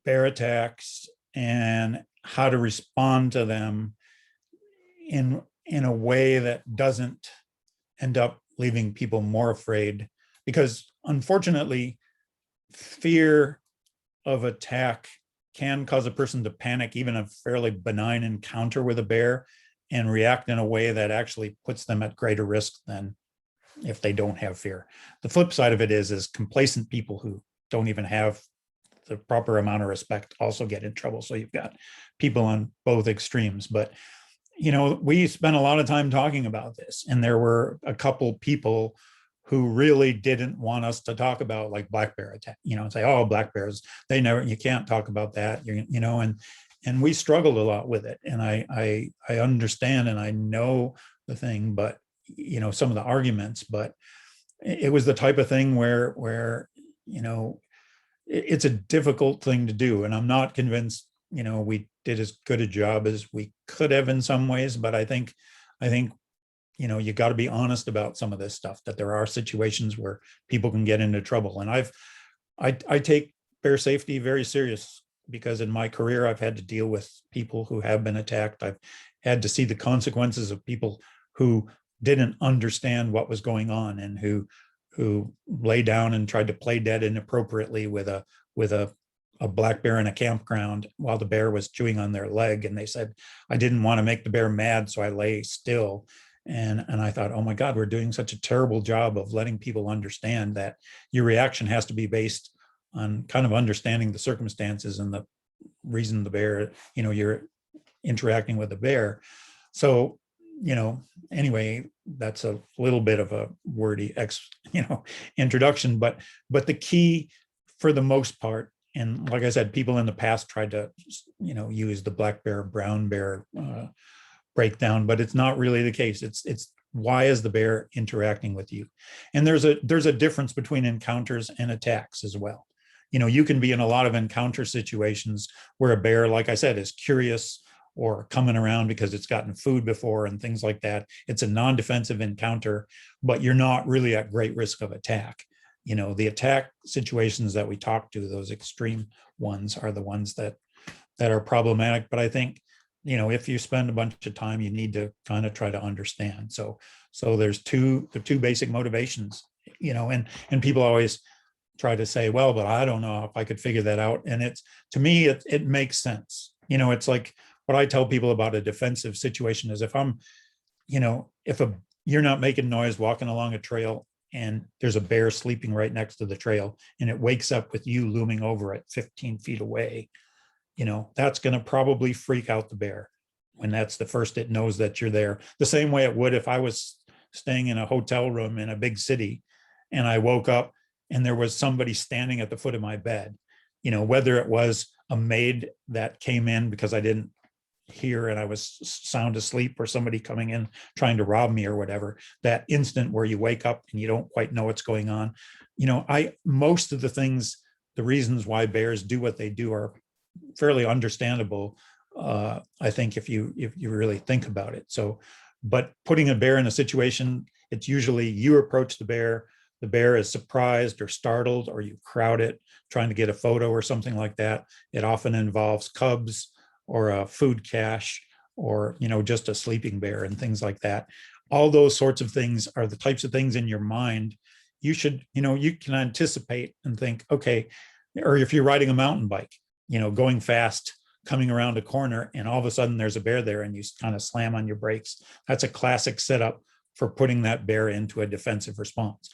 bear attacks and how to respond to them in a way that doesn't end up leaving people more afraid, because unfortunately, fear of attack can cause a person to panic, even a fairly benign encounter with a bear, and react in a way that actually puts them at greater risk than if they don't have fear. The flip side of it is complacent people who don't even have the proper amount of respect also get in trouble. So you've got people on both extremes. But we spent a lot of time talking about this, and there were a couple people who really didn't want us to talk about like black bear attack, and say, oh, black bears, you can't talk about that, and we struggled a lot with it. And I understand and I know the thing, but some of the arguments, but it was the type of thing where it's a difficult thing to do. And I'm not convinced, we did as good a job as we could have in some ways, but I think, you got to be honest about some of this stuff, that there are situations where people can get into trouble. And I take bear safety very serious, because in my career, I've had to deal with people who have been attacked. I've had to see the consequences of people who didn't understand what was going on, and who lay down and tried to play dead inappropriately with a black bear in a campground while the bear was chewing on their leg. And they said, I didn't want to make the bear mad, so I lay still. And I thought, oh my God, we're doing such a terrible job of letting people understand that your reaction has to be based on kind of understanding the circumstances and the reason the bear, you're interacting with the bear. So, anyway, that's a little bit of a wordy introduction, but the key for the most part, and like I said, people in the past tried to, use the black bear, brown bear breakdown, but it's not really the case. It's why is the bear interacting with you? And there's a difference between encounters and attacks as well. You can be in a lot of encounter situations where a bear, like I said, is curious or coming around because it's gotten food before and things like that. It's a non-defensive encounter, but you're not really at great risk of attack. The attack situations that we talk to, those extreme ones, are the ones that are problematic. But I think, if you spend a bunch of time, you need to kind of try to understand. So there's the two basic motivations, and people always try to say, well, but I don't know if I could figure that out. And to me, it makes sense. It's like what I tell people about a defensive situation is, if you're not making noise walking along a trail and there's a bear sleeping right next to the trail and it wakes up with you looming over it 15 feet away, that's going to probably freak out the bear when that's the first it knows that you're there. The same way it would if I was staying in a hotel room in a big city and I woke up and there was somebody standing at the foot of my bed, whether it was a maid that came in because I didn't hear and I was sound asleep, or somebody coming in trying to rob me or whatever, that instant where you wake up and you don't quite know what's going on. Most of the reasons why bears do what they do are fairly understandable. I think if you really think about it. So, but putting a bear in a situation, it's usually you approach the bear is surprised or startled, or you crowd it trying to get a photo or something like that. It often involves cubs or a food cache, or just a sleeping bear and things like that. All those sorts of things are the types of things in your mind you should, you can anticipate and think, okay. Or if you're riding a mountain bike, going fast, coming around a corner, and all of a sudden there's a bear there and you kind of slam on your brakes. That's a classic setup for putting that bear into a defensive response.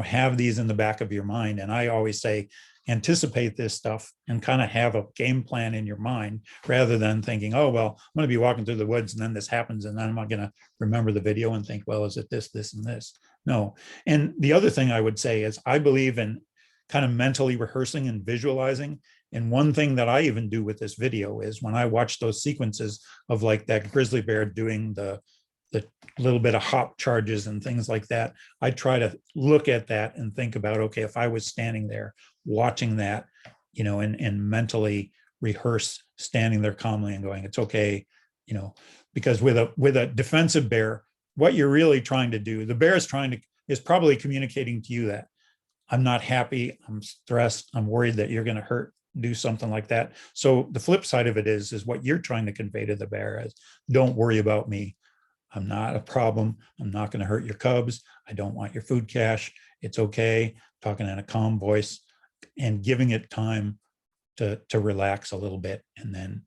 Have these in the back of your mind. And I always say, anticipate this stuff and kind of have a game plan in your mind, rather than thinking, oh, well, I'm going to be walking through the woods and then this happens. And then I'm not going to remember the video and think, well, is it this, this, and this? No. And the other thing I would say is I believe in kind of mentally rehearsing and visualizing. And one thing that I even do with this video is when I watch those sequences of like that grizzly bear doing the little bit of hop charges and things like that, I try to look at that and think about, okay, if I was standing there watching that, and mentally rehearse standing there calmly and going, it's okay, because with a defensive bear, what you're really trying to do, the bear is probably communicating to you that I'm not happy, I'm stressed, I'm worried that you're going to do something like that. So the flip side of it is what you're trying to convey to the bear is, don't worry about me. I'm not a problem. I'm not going to hurt your cubs. I don't want your food cache. It's okay. Talking in a calm voice and giving it time to relax a little bit. And then,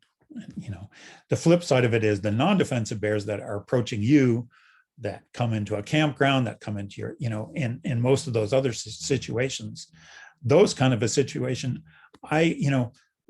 the flip side of it is the non-defensive bears that are approaching you that come into a campground, that come into your, in most of those other situations, those kind of a situation,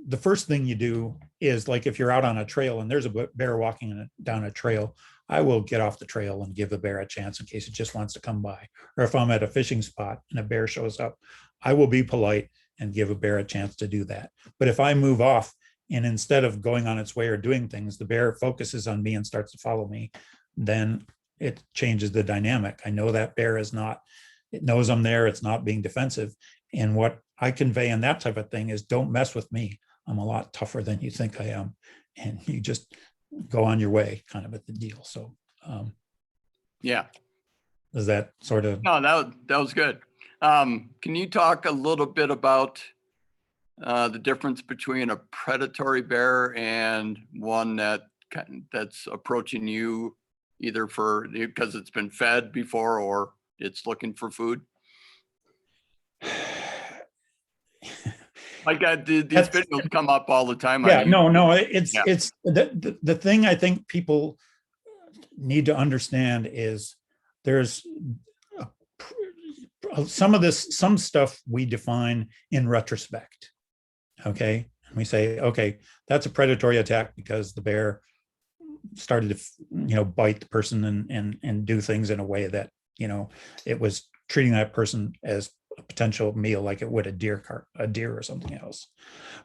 the first thing you do is, like, if you're out on a trail and there's a bear walking down a trail, I will get off the trail and give the bear a chance in case it just wants to come by. Or if I'm at a fishing spot and a bear shows up, I will be polite and give a bear a chance to do that. But if I move off and instead of going on its way or doing things, the bear focuses on me and starts to follow me, then it changes the dynamic. I know that bear is not, it knows I'm there, it's not being defensive. And what I convey in that type of thing is, don't mess with me. I'm a lot tougher than you think I am. And you just go on your way, kind of at the deal. So Yeah. is that sort of? No, that was good. Can you talk a little bit about the difference between a predatory bear and one that's approaching you either because it's been fed before or it's looking for food? Like these videos come up all the time. Yeah, on no, Yeah. it's the thing I think people need to understand is there's some stuff we define in retrospect. Okay. And we say, okay, that's a predatory attack because the bear started to, bite the person and do things in a way that, it was treating that person as a potential meal, like it would a deer or something else.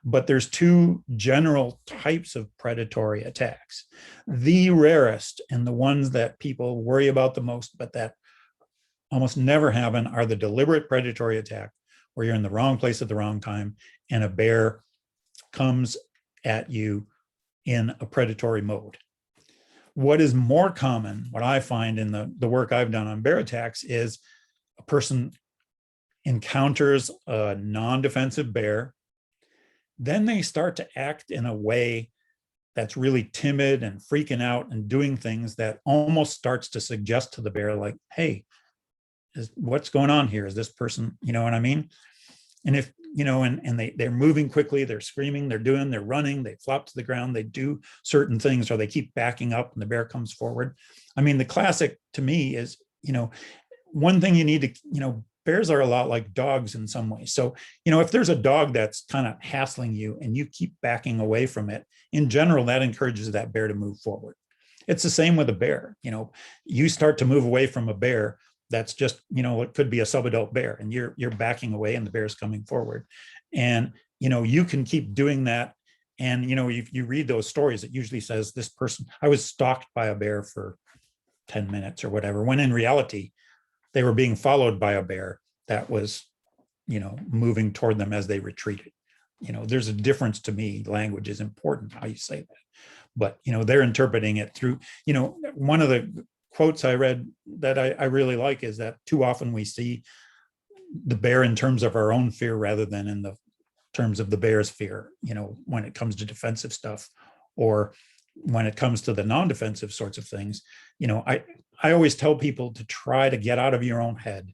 But there's two general types of predatory attacks. The rarest and the ones that people worry about the most, but that almost never happen, are the deliberate predatory attack, where you're in the wrong place at the wrong time and a bear comes at you in a predatory mode. What is more common, what I find in the work I've done on bear attacks, is a person encounters a non-defensive bear, then they start to act in a way that's really timid and freaking out and doing things that almost starts to suggest to the bear, like, hey, what's going on here? Is this person, you know what I mean? And if, and they're moving quickly, they're screaming, they're running, they flop to the ground, they do certain things, or they keep backing up and the bear comes forward. I mean, the classic to me is, one thing you need to, bears are a lot like dogs in some ways. So, if there's a dog that's kind of hassling you and you keep backing away from it, in general, that encourages that bear to move forward. It's the same with a bear. You start to move away from a bear that's just, it could be a subadult bear, and you're backing away and the bear's coming forward. And, you can keep doing that. And, if you read those stories, it usually says this person, I was stalked by a bear for 10 minutes or whatever, when in reality, they were being followed by a bear that was, moving toward them as they retreated. There's a difference to me. Language is important, how you say that. But, they're interpreting it through, one of the quotes I read that I really like is that too often we see the bear in terms of our own fear rather than in the terms of the bear's fear, when it comes to defensive stuff, or when it comes to the non-defensive sorts of things. I always tell people to try to get out of your own head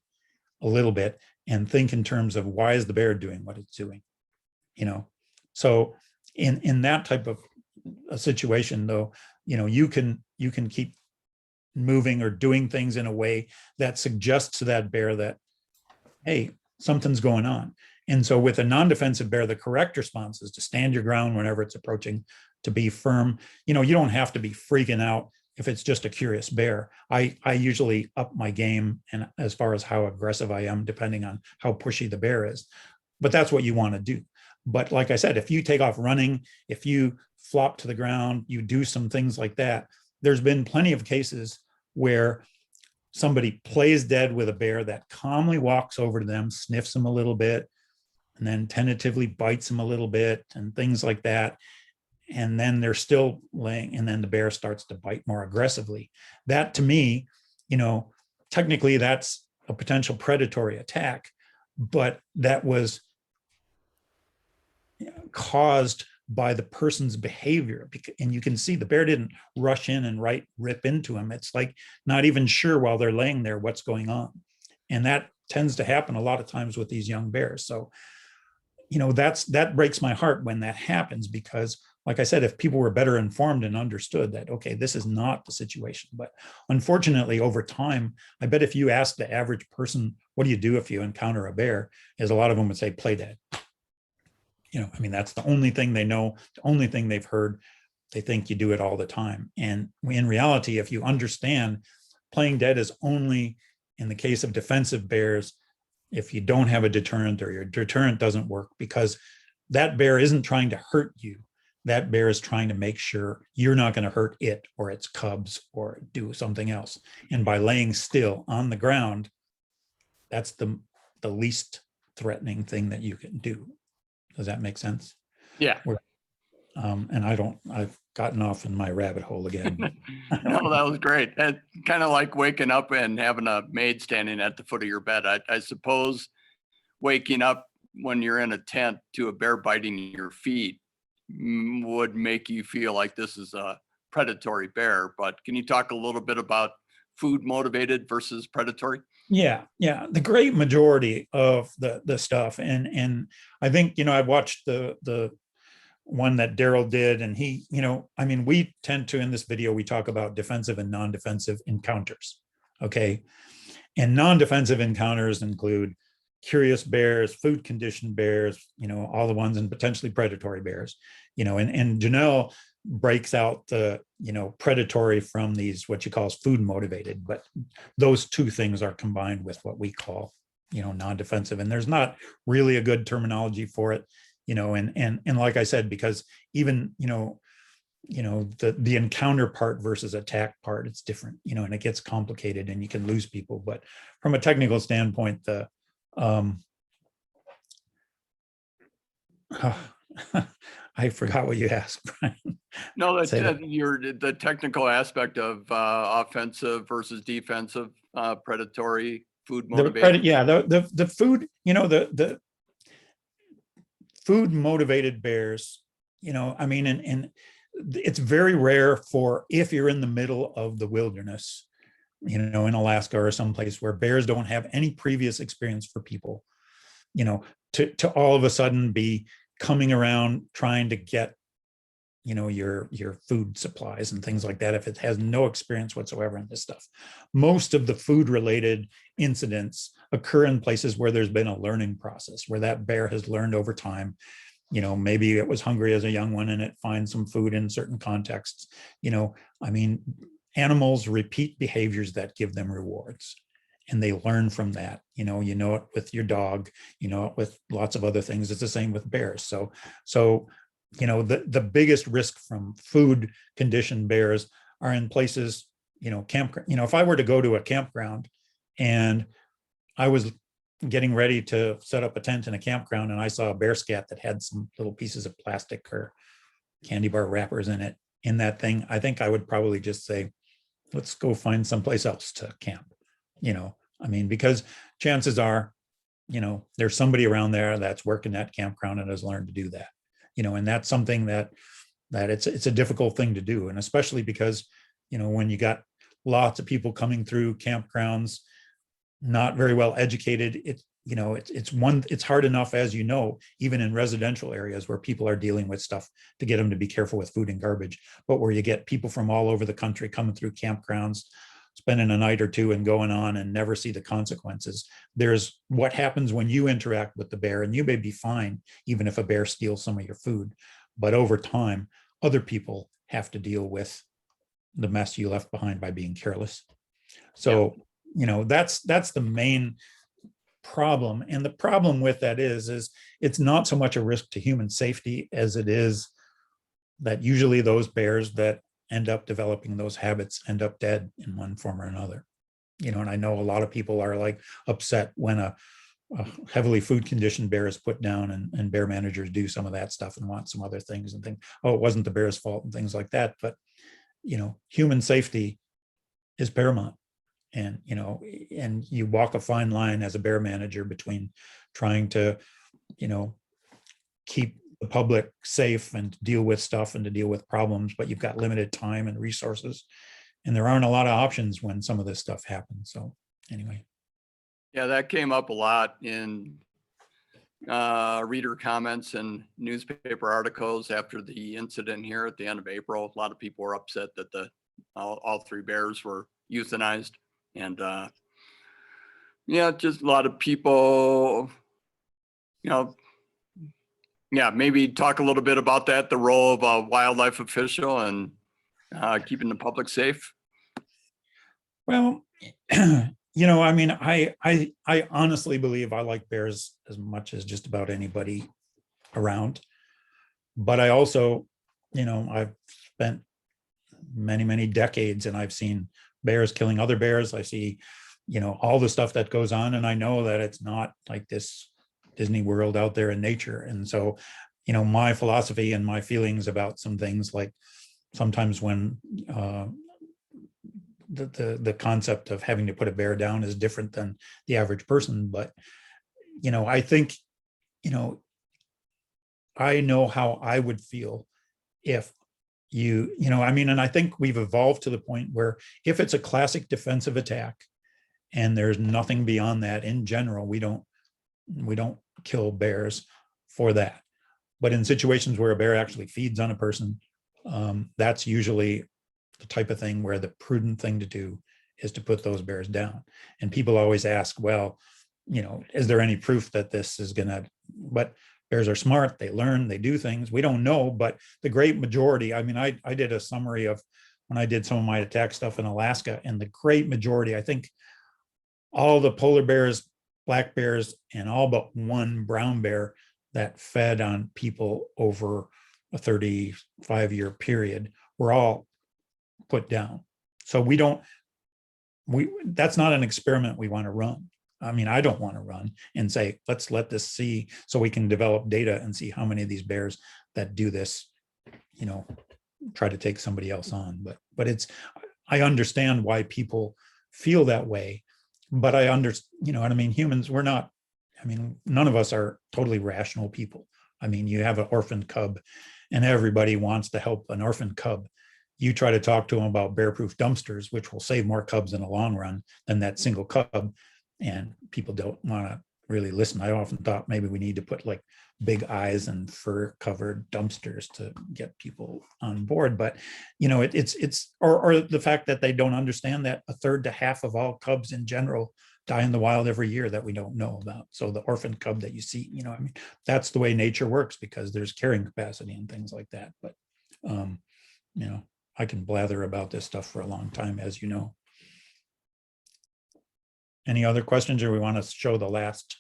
a little bit and think in terms of, why is the bear doing what it's doing? So in that type of a situation, though, you can keep moving or doing things in a way that suggests to that bear that, hey, something's going on. And so with a non-defensive bear, the correct response is to stand your ground whenever it's approaching, to be firm. You don't have to be freaking out if it's just a curious bear. I usually up my game, and as far as how aggressive I am, depending on how pushy the bear is. But that's what you want to do. But like I said, if you take off running, if you flop to the ground, you do some things like that, there's been plenty of cases where somebody plays dead with a bear that calmly walks over to them, sniffs them a little bit, and then tentatively bites them a little bit and things like that. And then they're still laying, and then the bear starts to bite more aggressively. That, to me, technically that's a potential predatory attack, but that was caused by the person's behavior. And you can see the bear didn't rush in and rip into him. It's like not even sure while they're laying there what's going on. And that tends to happen a lot of times with these young bears. So, that breaks my heart when that happens, because like I said, if people were better informed and understood that, okay, this is not the situation. But unfortunately, over time, I bet if you ask the average person, what do you do if you encounter a bear? Is a lot of them would say, play dead. I mean, that's the only thing they know, the only thing they've heard. They think you do it all the time. And in reality, if you understand, playing dead is only in the case of defensive bears, if you don't have a deterrent or your deterrent doesn't work, because that bear isn't trying to hurt you. That bear is trying to make sure you're not going to hurt it or its cubs or do something else. And by laying still on the ground, that's the least threatening thing that you can do. Does that make sense? Yeah. And I've gotten off in my rabbit hole again. No, that was great. And kind of like waking up and having a maid standing at the foot of your bed. I suppose waking up when you're in a tent to a bear biting your feet would make you feel like this is a predatory bear. But can you talk a little bit about food motivated versus predatory? Yeah, the great majority of the stuff, and I think I've watched the one that Daryl did, and he, I mean, we tend to, in this video, we talk about defensive and non-defensive encounters. Okay, and non-defensive encounters include curious bears, food conditioned bears, all the ones, and potentially predatory bears, and Janelle breaks out the, predatory from these, what you call food motivated, but those two things are combined with what we call, non-defensive. And there's not really a good terminology for it, and like I said, because even, the encounter part versus attack part, it's different, and it gets complicated and you can lose people. But from a technical standpoint, I forgot what you asked, Brian. No, that's the technical aspect of offensive versus defensive, predatory, food motivated. The food, the food motivated bears, I mean, and it's very rare for, if you're in the middle of the wilderness, in Alaska or someplace where bears don't have any previous experience for people, to all of a sudden be coming around trying to get, your food supplies and things like that, if it has no experience whatsoever in this stuff. Most of the food related incidents occur in places where there's been a learning process, where that bear has learned over time. Maybe it was hungry as a young one and it finds some food in certain contexts. I mean, animals repeat behaviors that give them rewards, and they learn from that. You know it with your dog, it with lots of other things. It's the same with bears. So the biggest risk from food conditioned bears are in places, campground. If I were to go to a campground and I was getting ready to set up a tent in a campground and I saw a bear scat that had some little pieces of plastic or candy bar wrappers in that thing, I think I would probably just say, let's go find someplace else to camp. I mean, because chances are, there's somebody around there that's working that campground and has learned to do that. And that's something that it's a difficult thing to do. And especially because, when you got lots of people coming through campgrounds, not very well educated, it's hard enough, as even in residential areas where people are dealing with stuff, to get them to be careful with food and garbage. But where you get people from all over the country coming through campgrounds, spending a night or two and going on and never see the consequences. There's what happens when you interact with the bear, and you may be fine even if a bear steals some of your food, but over time, other people have to deal with the mess you left behind by being careless. So, that's the main problem. And the problem with that is it's not so much a risk to human safety as it is that usually those bears that end up developing those habits end up dead in one form or another. And I know a lot of people are like upset when a heavily food conditioned bear is put down, and bear managers do some of that stuff and want some other things and think, oh, it wasn't the bear's fault and things like that. But, human safety is paramount. And, and you walk a fine line as a bear manager between trying to, keep the public safe and to deal with stuff and to deal with problems, but you've got limited time and resources, and there aren't a lot of options when some of this stuff happens. So anyway. Yeah, that came up a lot in reader comments and newspaper articles after the incident here at the end of April. A lot of people were upset that all three bears were euthanized. And yeah, just a lot of people, maybe talk a little bit about that, the role of a wildlife official and keeping the public safe. Well, I mean, I honestly believe I like bears as much as just about anybody around. But I also, I've spent many decades and I've seen bears killing other bears. I see, all the stuff that goes on, and I know that it's not like this Disney World out there in nature. And so, my philosophy and my feelings about some things, like sometimes when the concept of having to put a bear down is different than the average person. But, I think, I know how I would feel if and I think we've evolved to the point where if it's a classic defensive attack and there's nothing beyond that, in general, we don't kill bears for that. But in situations where a bear actually feeds on a person, that's usually the type of thing where the prudent thing to do is to put those bears down. And people always ask, well, is there any proof that this is but bears are smart, they learn, they do things. We don't know, but the great majority, I mean, I did a summary of when I did some of my attack stuff in Alaska, and the great majority, I think all the polar bears, black bears, and all but one brown bear that fed on people over a 35-year period were all put down. So that's not an experiment we want to run. I mean, I don't want to run and say, let's let this see so we can develop data and see how many of these bears that do this, try to take somebody else on. But I understand why people feel that way, but I understand, what I mean? Humans, none of us are totally rational people. I mean, you have an orphan cub and everybody wants to help an orphan cub. You try to talk to them about bear-proof dumpsters, which will save more cubs in the long run than that single cub. And people don't want to really listen. I often thought maybe we need to put like big eyes and fur covered dumpsters to get people on board. But, it's the fact that they don't understand that a third to half of all cubs in general die in the wild every year that we don't know about. So the orphan cub that you see, that's the way nature works because there's carrying capacity and things like that. But, I can blather about this stuff for a long time, as you know. Any other questions, or we want to show the last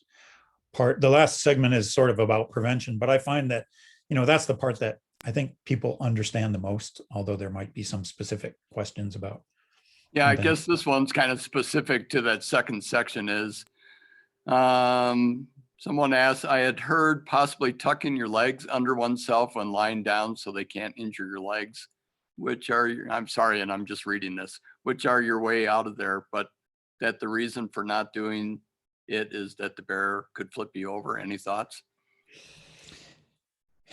part? The last segment is sort of about prevention, but I find that, that's the part that I think people understand the most, although there might be some specific questions about. Yeah, I guess this one's kind of specific to that second section is, someone asked, I had heard possibly tucking your legs under oneself when lying down so they can't injure your legs, I'm sorry, and I'm just reading this, which are your way out of there, but that the reason for not doing it is that the bear could flip you over. Any thoughts?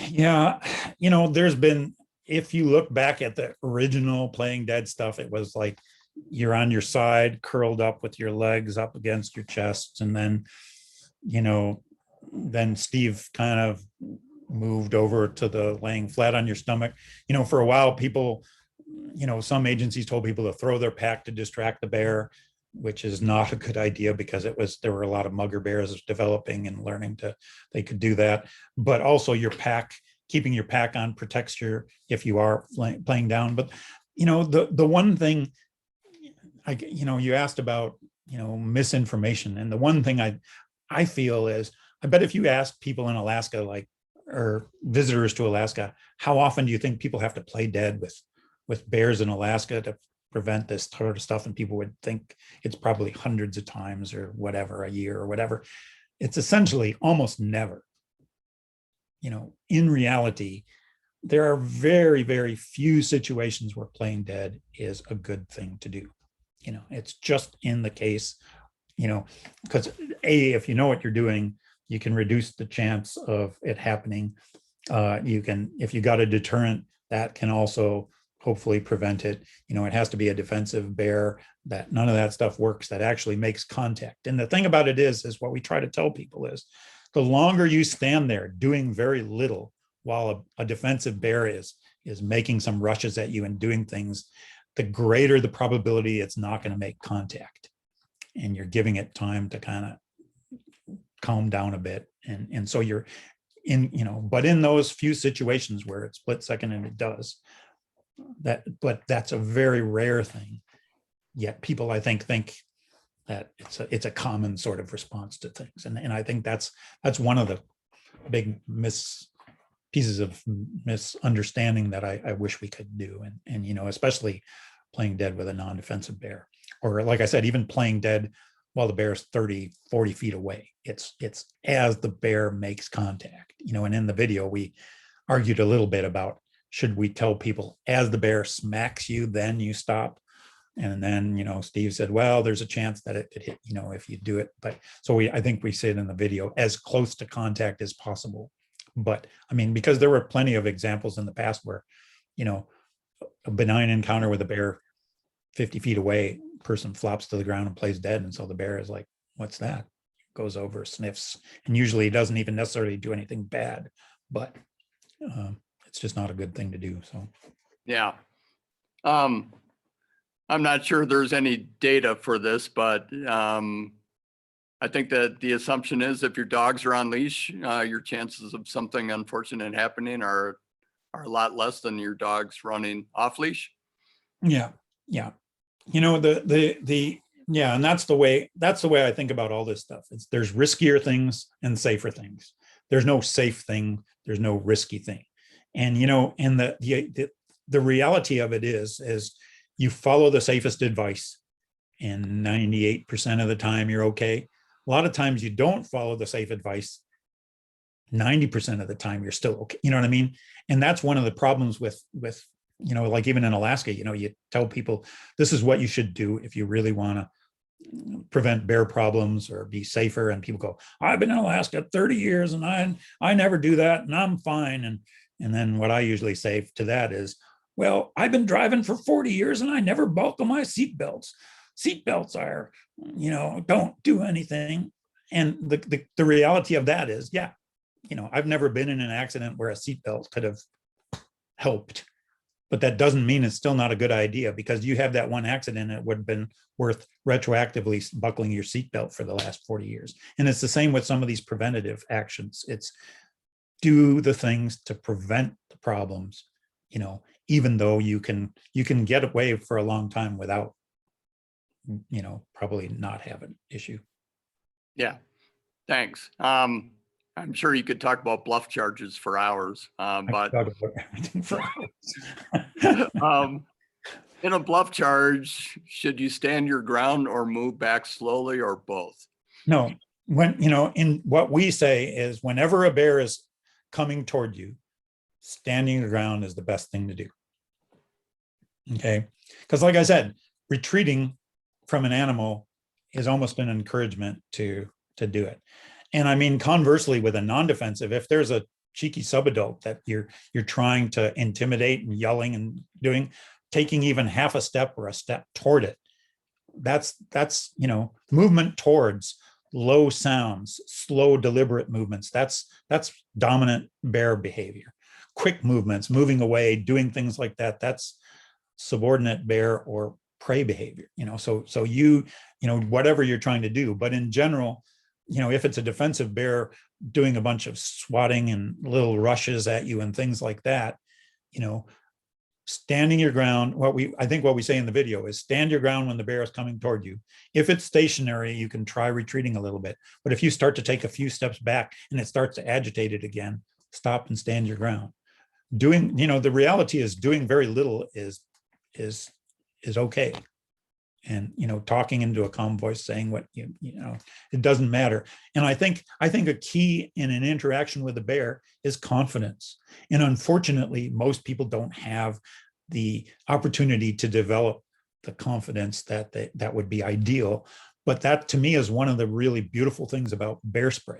Yeah, there's been, if you look back at the original Playing Dead stuff, it was like you're on your side, curled up with your legs up against your chest. And then, then Steve kind of moved over to the laying flat on your stomach. For a while, people, some agencies told people to throw their pack to distract the bear, which is not a good idea because there were a lot of mugger bears developing and learning they could do that. But also keeping your pack on protects if you are playing down. But, the one thing you asked about, misinformation. And the one thing I feel is, I bet if you ask people in Alaska, or visitors to Alaska, how often do you think people have to play dead with bears in Alaska to prevent this sort of stuff? And people would think it's probably hundreds of times or whatever, a year or whatever. It's essentially almost never. In reality, there are very, very few situations where playing dead is a good thing to do. It's just in the case, because if you know what you're doing, you can reduce the chance of it happening. If you got a deterrent, that can also hopefully prevent it. It has to be a defensive bear, that none of that stuff works, that actually makes contact. And the thing about it is what we try to tell people is the longer you stand there doing very little while a defensive bear is making some rushes at you and doing things, the greater the probability it's not going to make contact. And you're giving it time to kind of calm down a bit. And so you're in, but in those few situations where it's split second and it does that, but that's a very rare thing. Yet people, I think that it's a common sort of response to things. And I think that's one of the big pieces of misunderstanding that I wish we could do. And especially playing dead with a non-defensive bear, or like I said, even playing dead while the bear's 30, 40 feet away. It's as the bear makes contact, and in the video, we argued a little bit about, should we tell people as the bear smacks you, then you stop? And then, Steve said, well, there's a chance that it could hit, if you do it. But so I think we said in the video, as close to contact as possible. But I mean, because there were plenty of examples in the past where, a benign encounter with a bear 50 feet away, person flops to the ground and plays dead. And so the bear is like, what's that? Goes over, sniffs, and usually doesn't even necessarily do anything bad, but it's just not a good thing to do. So, Yeah. I'm not sure there's any data for this, but I think that the assumption is if your dogs are on leash, your chances of something unfortunate happening are a lot less than your dogs running off leash. yeah. And that's the way I think about all this stuff. There's riskier things and safer things. There's no safe thing. There's no risky thing. And, and the reality of it is you follow the safest advice and 98% of the time you're okay. A lot of times you don't follow the safe advice. 90% of the time you're still okay. You know what I mean? And that's one of the problems with like even in Alaska, you tell people this is what you should do if you really want to prevent bear problems or be safer. And people go, I've been in Alaska 30 years and I never do that and I'm fine. And then what I usually say to that is, well, I've been driving for 40 years and I never buckle my seatbelts. Seatbelts are, don't do anything. And the reality of that is, yeah, I've never been in an accident where a seatbelt could have helped. But that doesn't mean it's still not a good idea, because you have that one accident, it would have been worth retroactively buckling your seatbelt for the last 40 years. And it's the same with some of these preventative actions. It's do the things to prevent the problems, even though you can get away for a long time without, probably not have an issue. Yeah, thanks. I'm sure you could talk about bluff charges for hours, but in a bluff charge, should you stand your ground or move back slowly or both? No, in what we say is whenever a bear is coming toward you, standing your ground is the best thing to do. Okay, because like I said, retreating from an animal is almost an encouragement to do it. And I mean, conversely, with a non-defensive, if there's a cheeky subadult that you're trying to intimidate and yelling and doing, taking even half a step or a step toward it, that's movement towards low sounds, slow, deliberate movements. That's dominant bear behavior. Quick movements, moving away, doing things like that, that's subordinate bear or prey behavior. So whatever you're trying to do. But in general, if it's a defensive bear doing a bunch of swatting and little rushes at you and things like that, standing your ground, what we say in the video is stand your ground when the bear is coming toward you. If it's stationary, you can try retreating a little bit. But if you start to take a few steps back and it starts to agitate it again, stop and stand your ground. The reality is doing very little is okay. And talking into a calm voice, saying what it doesn't matter. And I think a key in an interaction with a bear is confidence. And unfortunately, most people don't have the opportunity to develop the confidence that would be ideal. But that to me is one of the really beautiful things about bear spray.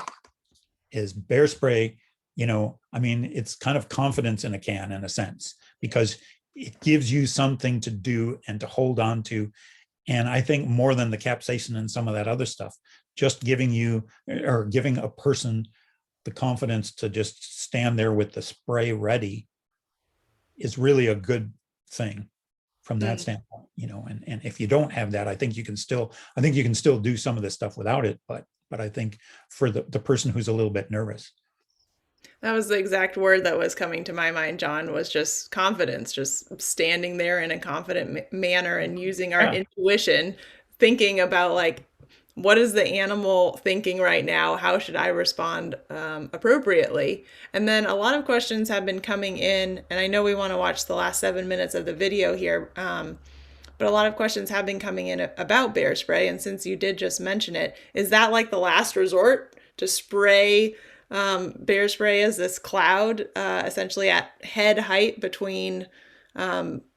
Is bear spray, it's kind of confidence in a can in a sense, because it gives you something to do and to hold on to. And I think more than the capsaicin and some of that other stuff, just giving a person the confidence to just stand there with the spray ready is really a good thing from that standpoint, and if you don't have that, I think you can still do some of this stuff without it, but I think for the person who's a little bit nervous. That was the exact word that was coming to my mind, John, was just confidence, just standing there in a confident manner and using our Yeah. intuition, thinking about like, what is the animal thinking right now? How should I respond appropriately? And then a lot of questions have been coming in, and I know we want to watch the last 7 minutes of the video here, but a lot of questions have been coming in about bear spray. And since you did just mention it, is that like the last resort to spray bear spray as this cloud, essentially at head height between,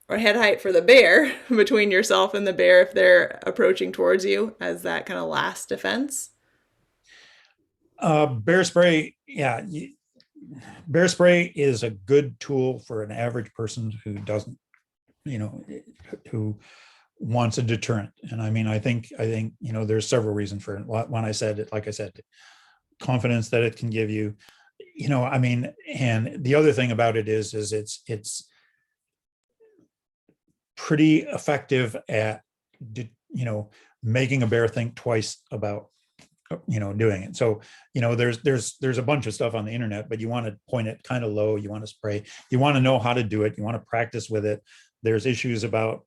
or head height for the bear between yourself and the bear if they're approaching towards you as that kind of last defense? Bear spray, yeah. Bear spray is a good tool for an average person who doesn't, who wants a deterrent. And I mean, I think, there's several reasons for it. When I said it, like I said, confidence that it can give you, and the other thing about it is it's pretty effective at, making a bear think twice about, doing it. So, there's a bunch of stuff on the internet, but you want to point it kind of low. You want to spray, you want to know how to do it. You want to practice with it. There's issues about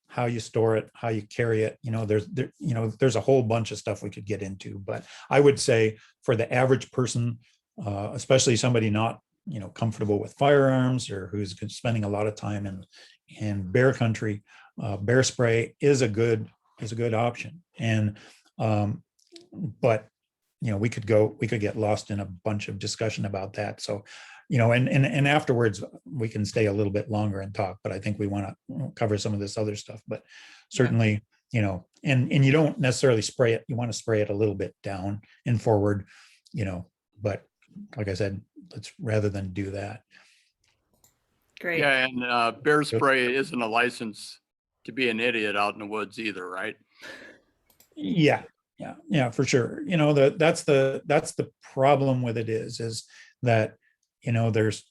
how you store it, how you carry it. There's a whole bunch of stuff we could get into, but I would say for the average person, especially somebody not, comfortable with firearms or who's spending a lot of time in bear country, bear spray is a good option. And, but, we could get lost in a bunch of discussion about that. So, and afterwards we can stay a little bit longer and talk, but I think we want to cover some of this other stuff, but certainly, and you don't necessarily spray it. You want to spray it a little bit down and forward, but like I said, let's rather than do that. Great. Yeah, and bear spray isn't a license to be an idiot out in the woods either, right? Yeah, for sure. That's the problem with it is that, there's,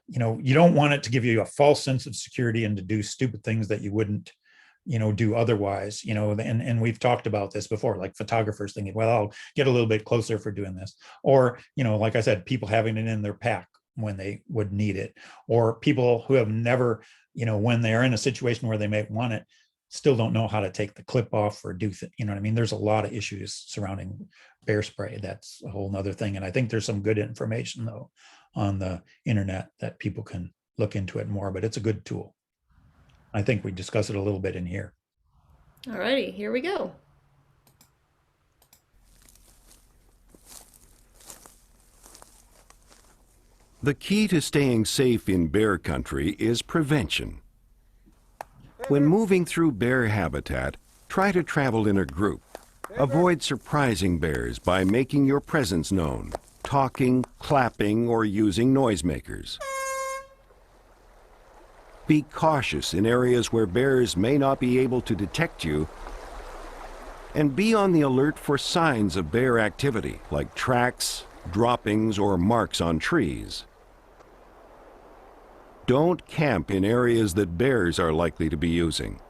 you don't want it to give you a false sense of security and to do stupid things that you wouldn't, do otherwise, and we've talked about this before, like photographers thinking, well, I'll get a little bit closer for doing this. Or, like I said, people having it in their pack when they would need it, or people who have never, when they're in a situation where they may want it, still don't know how to take the clip off or do what I mean? There's a lot of issues surrounding bear spray. That's a whole nother thing. And I think there's some good information though on the internet that people can look into it more, but it's a good tool. I think we discuss it a little bit in here. All righty, here we go. The key to staying safe in bear country is prevention. When moving through bear habitat, try to travel in a group. Avoid surprising bears by making your presence known, talking, clapping, or using noisemakers. Be cautious in areas where bears may not be able to detect you, and be on the alert for signs of bear activity, like tracks, droppings, or marks on trees. Don't camp in areas that bears are likely to be using.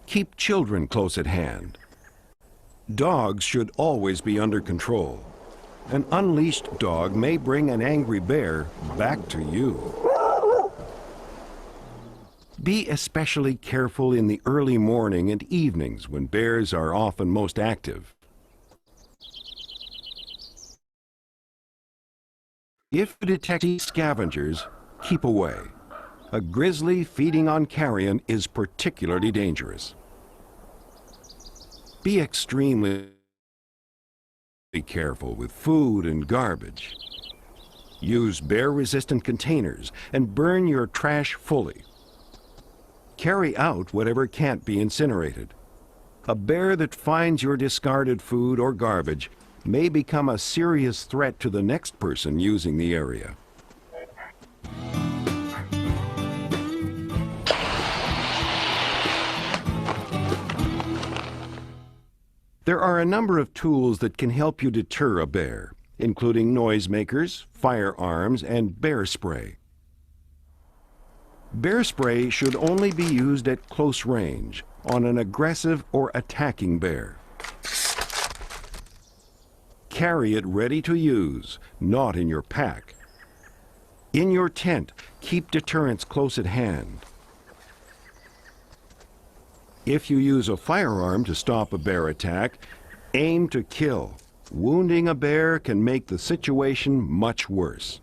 Keep children close at hand. Dogs should always be under control. An unleashed dog may bring an angry bear back to you. Be especially careful in the early morning and evenings when bears are often most active. If you detect scavengers, keep away. A grizzly feeding on carrion is particularly dangerous. Be extremely careful with food and garbage. Use bear-resistant containers and burn your trash fully. Carry out whatever can't be incinerated. A bear that finds your discarded food or garbage may become a serious threat to the next person using the area. There are a number of tools that can help you deter a bear, including noisemakers, firearms, and bear spray. Bear spray should only be used at close range on an aggressive or attacking bear. Carry it ready to use, not in your pack. In your tent, keep deterrents close at hand. If you use a firearm to stop a bear attack, aim to kill. Wounding a bear can make the situation much worse.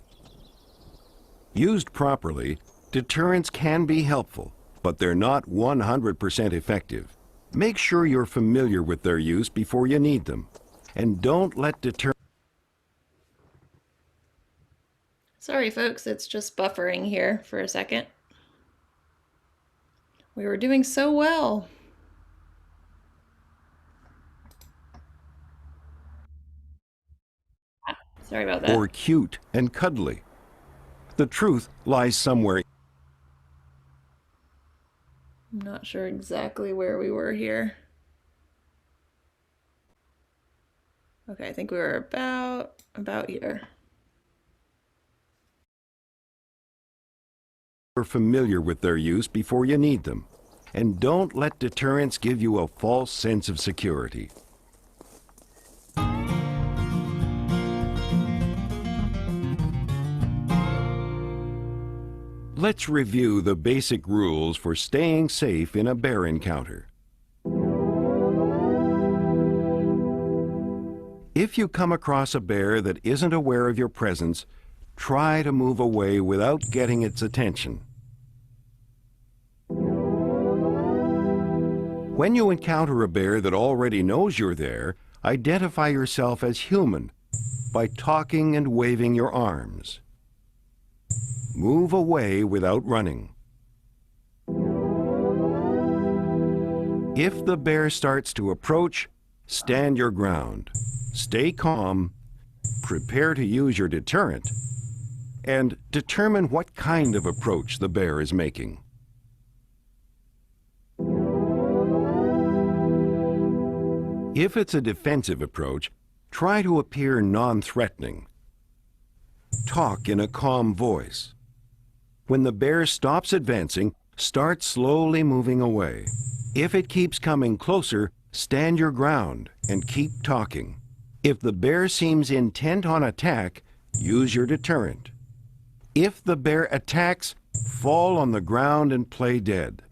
Used properly, deterrents can be helpful, but they're not 100% effective. Make sure you're familiar with their use before you need them. And don't let deterrents... Sorry, folks, it's just buffering here for a second. We were doing so well. Sorry about that. or cute and cuddly. The truth lies somewhere. I'm not sure exactly where we were here. Okay, I think we were about here. You're familiar with their use before you need them. And don't let deterrence give you a false sense of security. Let's review the basic rules for staying safe in a bear encounter. If you come across a bear that isn't aware of your presence, try to move away without getting its attention. When you encounter a bear that already knows you're there, identify yourself as human by talking and waving your arms. Move away without running. If the bear starts to approach, stand your ground. Stay calm, prepare to use your deterrent, and determine what kind of approach the bear is making. If it's a defensive approach, try to appear non-threatening. Talk in a calm voice. When the bear stops advancing, start slowly moving away. If it keeps coming closer, stand your ground and keep talking. If the bear seems intent on attack, use your deterrent. If the bear attacks, fall on the ground and play dead.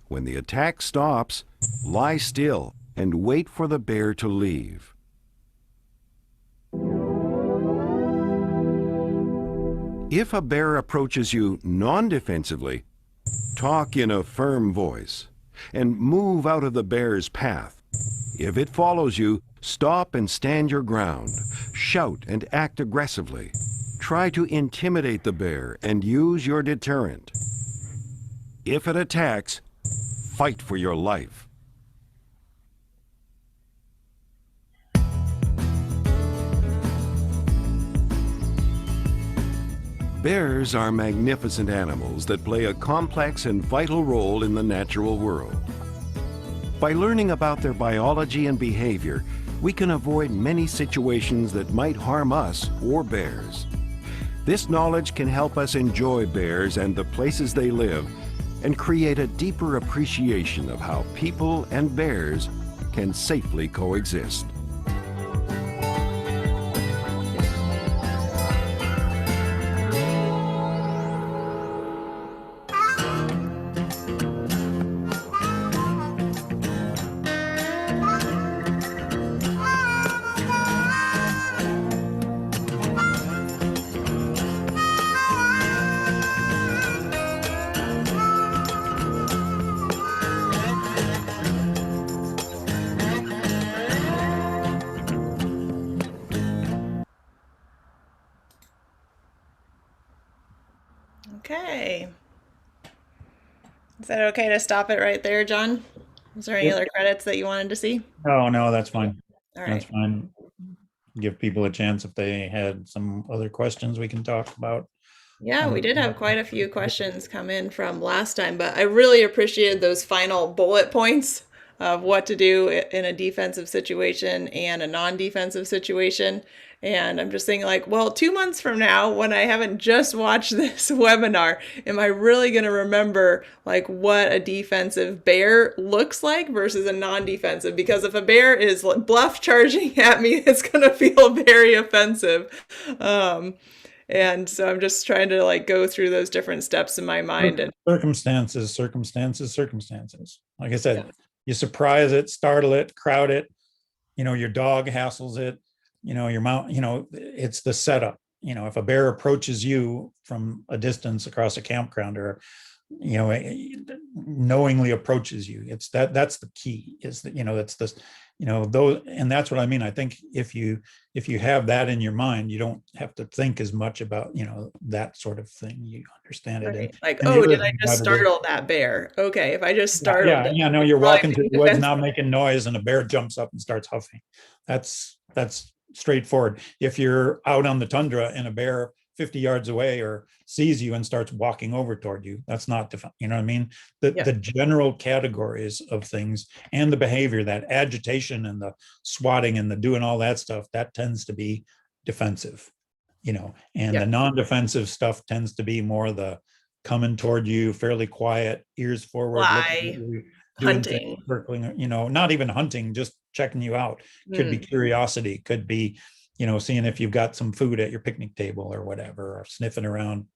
When the attack stops, lie still and wait for the bear to leave. If a bear approaches you non-defensively, talk in a firm voice and move out of the bear's path. If it follows you, stop and stand your ground. Shout and act aggressively. Try to intimidate the bear and use your deterrent. If it attacks, fight for your life. Bears are magnificent animals that play a complex and vital role in the natural world. By learning about their biology and behavior, we can avoid many situations that might harm us or bears. This knowledge can help us enjoy bears and the places they live, and create a deeper appreciation of how people and bears can safely coexist. Okay. Is that okay to stop it right there, John? Was there any Yep. other credits that you wanted to see? No, that's fine. All That's right. fine. Give people a chance if they had some other questions we can talk about. Yeah, we did have quite a few questions come in from last time, but I really appreciated those final bullet points of what to do in a defensive situation and a non-defensive situation. And I'm just thinking like, well, 2 months from now, when I haven't just watched this webinar, am I really going to remember like what a defensive bear looks like versus a non-defensive? Because if a bear is bluff charging at me, it's going to feel very offensive. And so I'm just trying to like go through those different steps in my mind. And Circumstances. Like I said, yeah. you surprise it, startle it, crowd it, your dog hassles it, your mount, it's the setup. If a bear approaches you from a distance across a campground or, knowingly approaches you, that's the key is that, it's this, those, and that's what I mean. I think if you have that in your mind, you don't have to think as much about, that sort of thing. You understand it. Right. Like, and the oh, other did I thing just about it is, startle that bear? Okay, if I just startled it, no, it's you're probably walking through the being woods, defensive. not making noise, and a bear jumps up and starts huffing. That's straightforward. If you're out on the tundra and a bear 50 yards away or sees you and starts walking over toward you, that's not you know what I mean? Yeah. The general categories of things and the behavior, that agitation and the swatting and the doing all that stuff, that tends to be defensive, and Yeah. the non-defensive stuff tends to be more the coming toward you, fairly quiet, ears forward, looking at Fly, you, doing things, hunting. circling, not even hunting, just checking you out. Could be Mm. curiosity, could be, seeing if you've got some food at your picnic table or whatever, or sniffing around,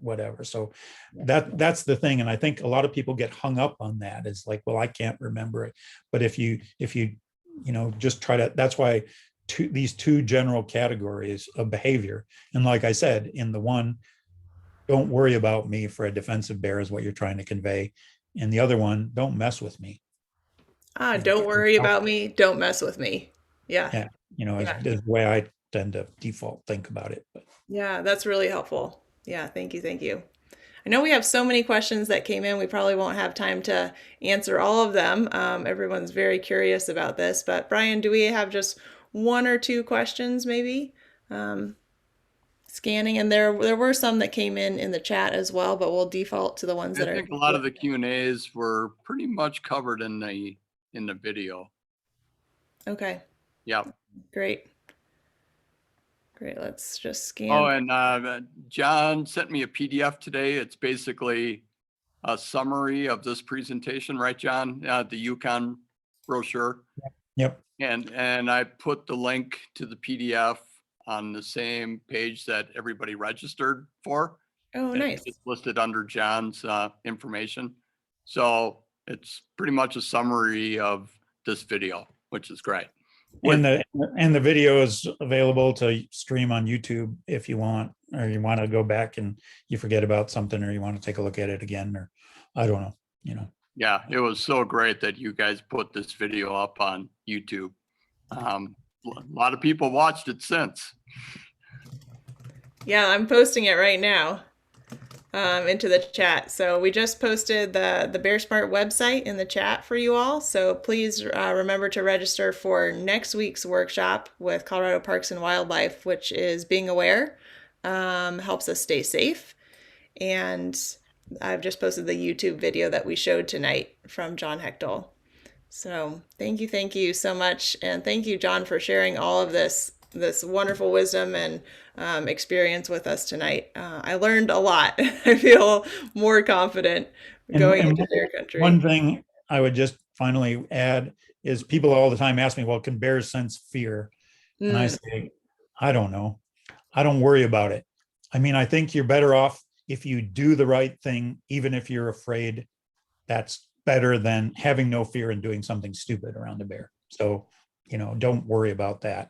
whatever. So that's the thing. And I think a lot of people get hung up on that. It's like, well, I can't remember it. But if you, just try to, that's why these two general categories of behavior. And like I said, in the one, don't worry about me for a defensive bear is what you're trying to convey. And the other one, don't mess with me. Don't worry about me. Don't mess with me. Yeah. Yeah. Yeah. Is the way I tend to default think about it. But Yeah, that's really helpful. Yeah, thank you. Thank you. I know we have so many questions that came in. We probably won't have time to answer all of them. Everyone's very curious about this, but Brian, do we have just one or two questions maybe? Scanning, and there were some that came in the chat as well, but we'll default to the ones I that are. think a lot of the Q&As were pretty much covered in the video. Okay, Yeah. great. Great, let's just scan. Oh, and John sent me a PDF today. It's basically a summary of this presentation, right, John? The Yukon brochure. Yep. And I put the link to the PDF on the same page that everybody registered for. Oh, And nice. it's listed under John's information. So it's pretty much a summary of this video, which is great. And the video is available to stream on YouTube if you want, or you want to go back and you forget about something, or you want to take a look at it again, or I don't know, Yeah, it was so great that you guys put this video up on YouTube. A lot of people watched it since. Yeah, I'm posting it right now into the chat. So we just posted the Bear Smart website in the chat for you all. So please remember to register for next week's workshop with Colorado Parks and Wildlife, which is being aware, helps us stay safe. And I've just posted the YouTube video that we showed tonight from John Hechtel. So thank you so much. And thank you, John, for sharing all of this wonderful wisdom and experience with us tonight. I learned a lot. I feel more confident going into their country. One thing I would just finally add is people all the time ask me, well, can bears sense fear? And I say, I don't know. I don't worry about it. I mean, I think you're better off if you do the right thing, even if you're afraid. That's better than having no fear and doing something stupid around a bear. So, don't worry about that.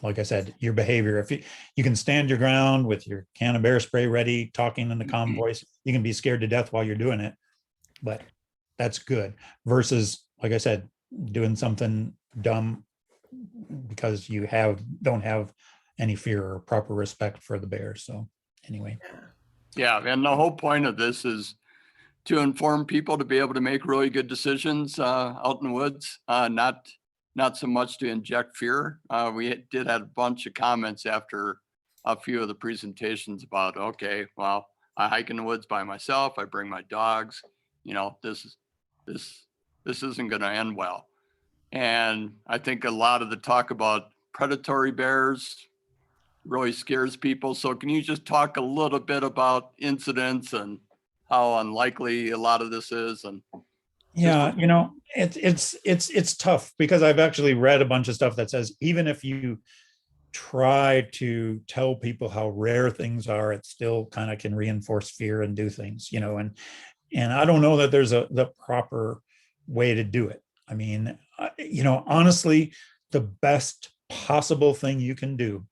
Like I said, your behavior, if you can stand your ground with your can of bear spray ready, talking in the calm voice, you can be scared to death while you're doing it, but that's good versus, like I said, doing something dumb because you don't have any fear or proper respect for the bear. So anyway. Yeah, and the whole point of this is to inform people to be able to make really good decisions out in the woods, not so much to inject fear. We did have a bunch of comments after a few of the presentations about, okay, well, I hike in the woods by myself. I bring my dogs. This this isn't going to end well. And I think a lot of the talk about predatory bears really scares people. So can you just talk a little bit about incidents and how unlikely a lot of this is? And Yeah, it's tough because I've actually read a bunch of stuff that says even if you try to tell people how rare things are, it still kind of can reinforce fear and do things, and I don't know that there's the proper way to do it. I mean, honestly, the best possible thing you can do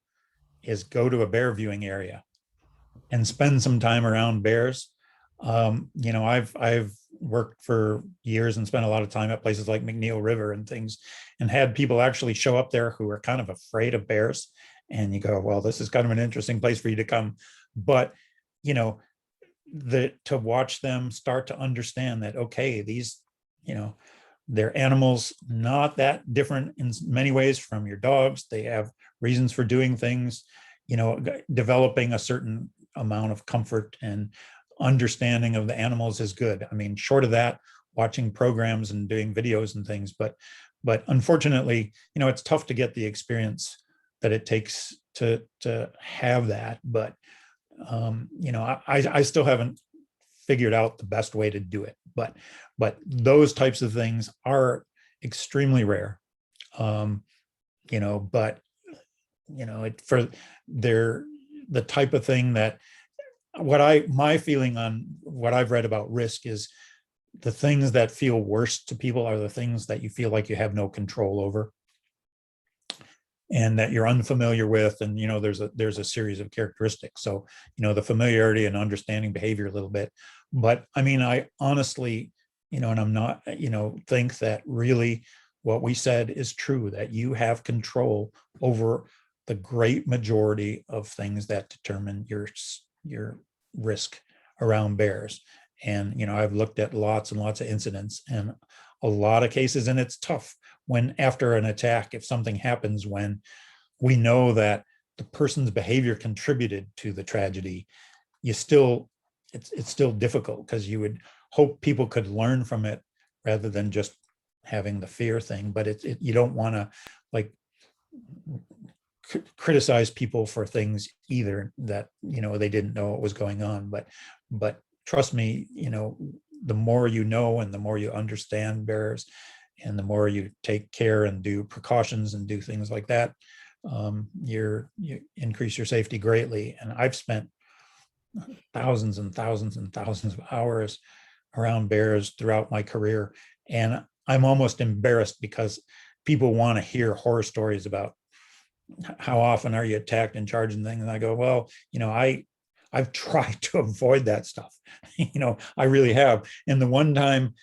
is go to a bear viewing area and spend some time around bears. I've worked for years and spent a lot of time at places like McNeil River and things, and had people actually show up there who are kind of afraid of bears. And you go, well, this is kind of an interesting place for you to come. But you know, to watch them start to understand that, okay, these, they're animals not that different in many ways from your dogs. They have reasons for doing things, developing a certain amount of comfort and understanding of the animals is good. I mean, short of that, watching programs and doing videos and things, but unfortunately, it's tough to get the experience that it takes to have that. But I still haven't figured out the best way to do it. But those types of things are extremely rare. But for they're the type of thing that my feeling on what I've read about risk is the things that feel worst to people are the things that you feel like you have no control over and that you're unfamiliar with. And there's a series of characteristics. So the familiarity and understanding behavior a little bit. But I mean, I honestly, and I'm not, think that really what we said is true, that you have control over the great majority of things that determine your risk around bears. And I've looked at lots and lots of incidents and a lot of cases, and it's tough when after an attack, if something happens when we know that the person's behavior contributed to the tragedy, it's still difficult because you would hope people could learn from it rather than just having the fear thing. But you don't want to like criticize people for things either that they didn't know what was going on. But trust me, the more you know and the more you understand bears and the more you take care and do precautions and do things like that, you increase your safety greatly. And I've spent thousands and thousands and thousands of hours around bears throughout my career, and I'm almost embarrassed because people want to hear horror stories about how often are you attacked and charged and things. And I go, well, I've tried to avoid that stuff. I really have. And the one time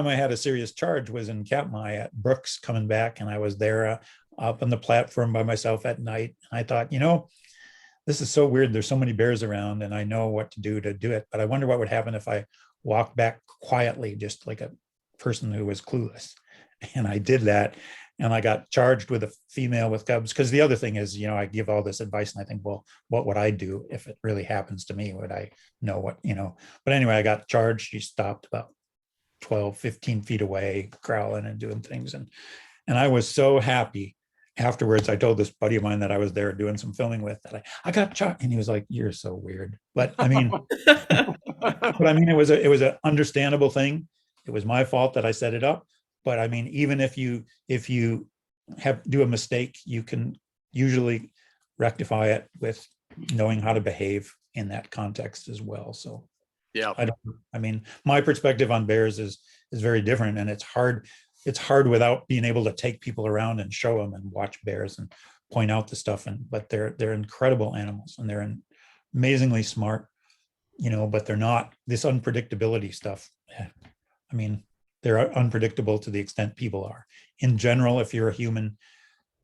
I had a serious charge was in Katmai at Brooks coming back, and I was there up on the platform by myself at night. And I thought, this is so weird. There's so many bears around, and I know what to do it. But I wonder what would happen if I walked back quietly, just like a person who was clueless. And I did that. And I got charged with a female with cubs. Because the other thing is, I give all this advice and I think, well, what would I do if it really happens to me? Would I know what, But anyway, I got charged. She stopped about 12, 15 feet away, growling and doing things. And I was so happy afterwards. I told this buddy of mine that I was there doing some filming with that I got charged. And he was like, you're so weird. But I mean, it was an understandable thing. It was my fault that I set it up. But I mean, even if you do a mistake, you can usually rectify it with knowing how to behave in that context as well. So yeah, my perspective on bears is very different, and it's hard without being able to take people around and show them and watch bears and point out the stuff. But they're incredible animals, and they're amazingly smart, but they're not this unpredictability stuff. I mean, they're unpredictable to the extent people are. In general, if you're a human,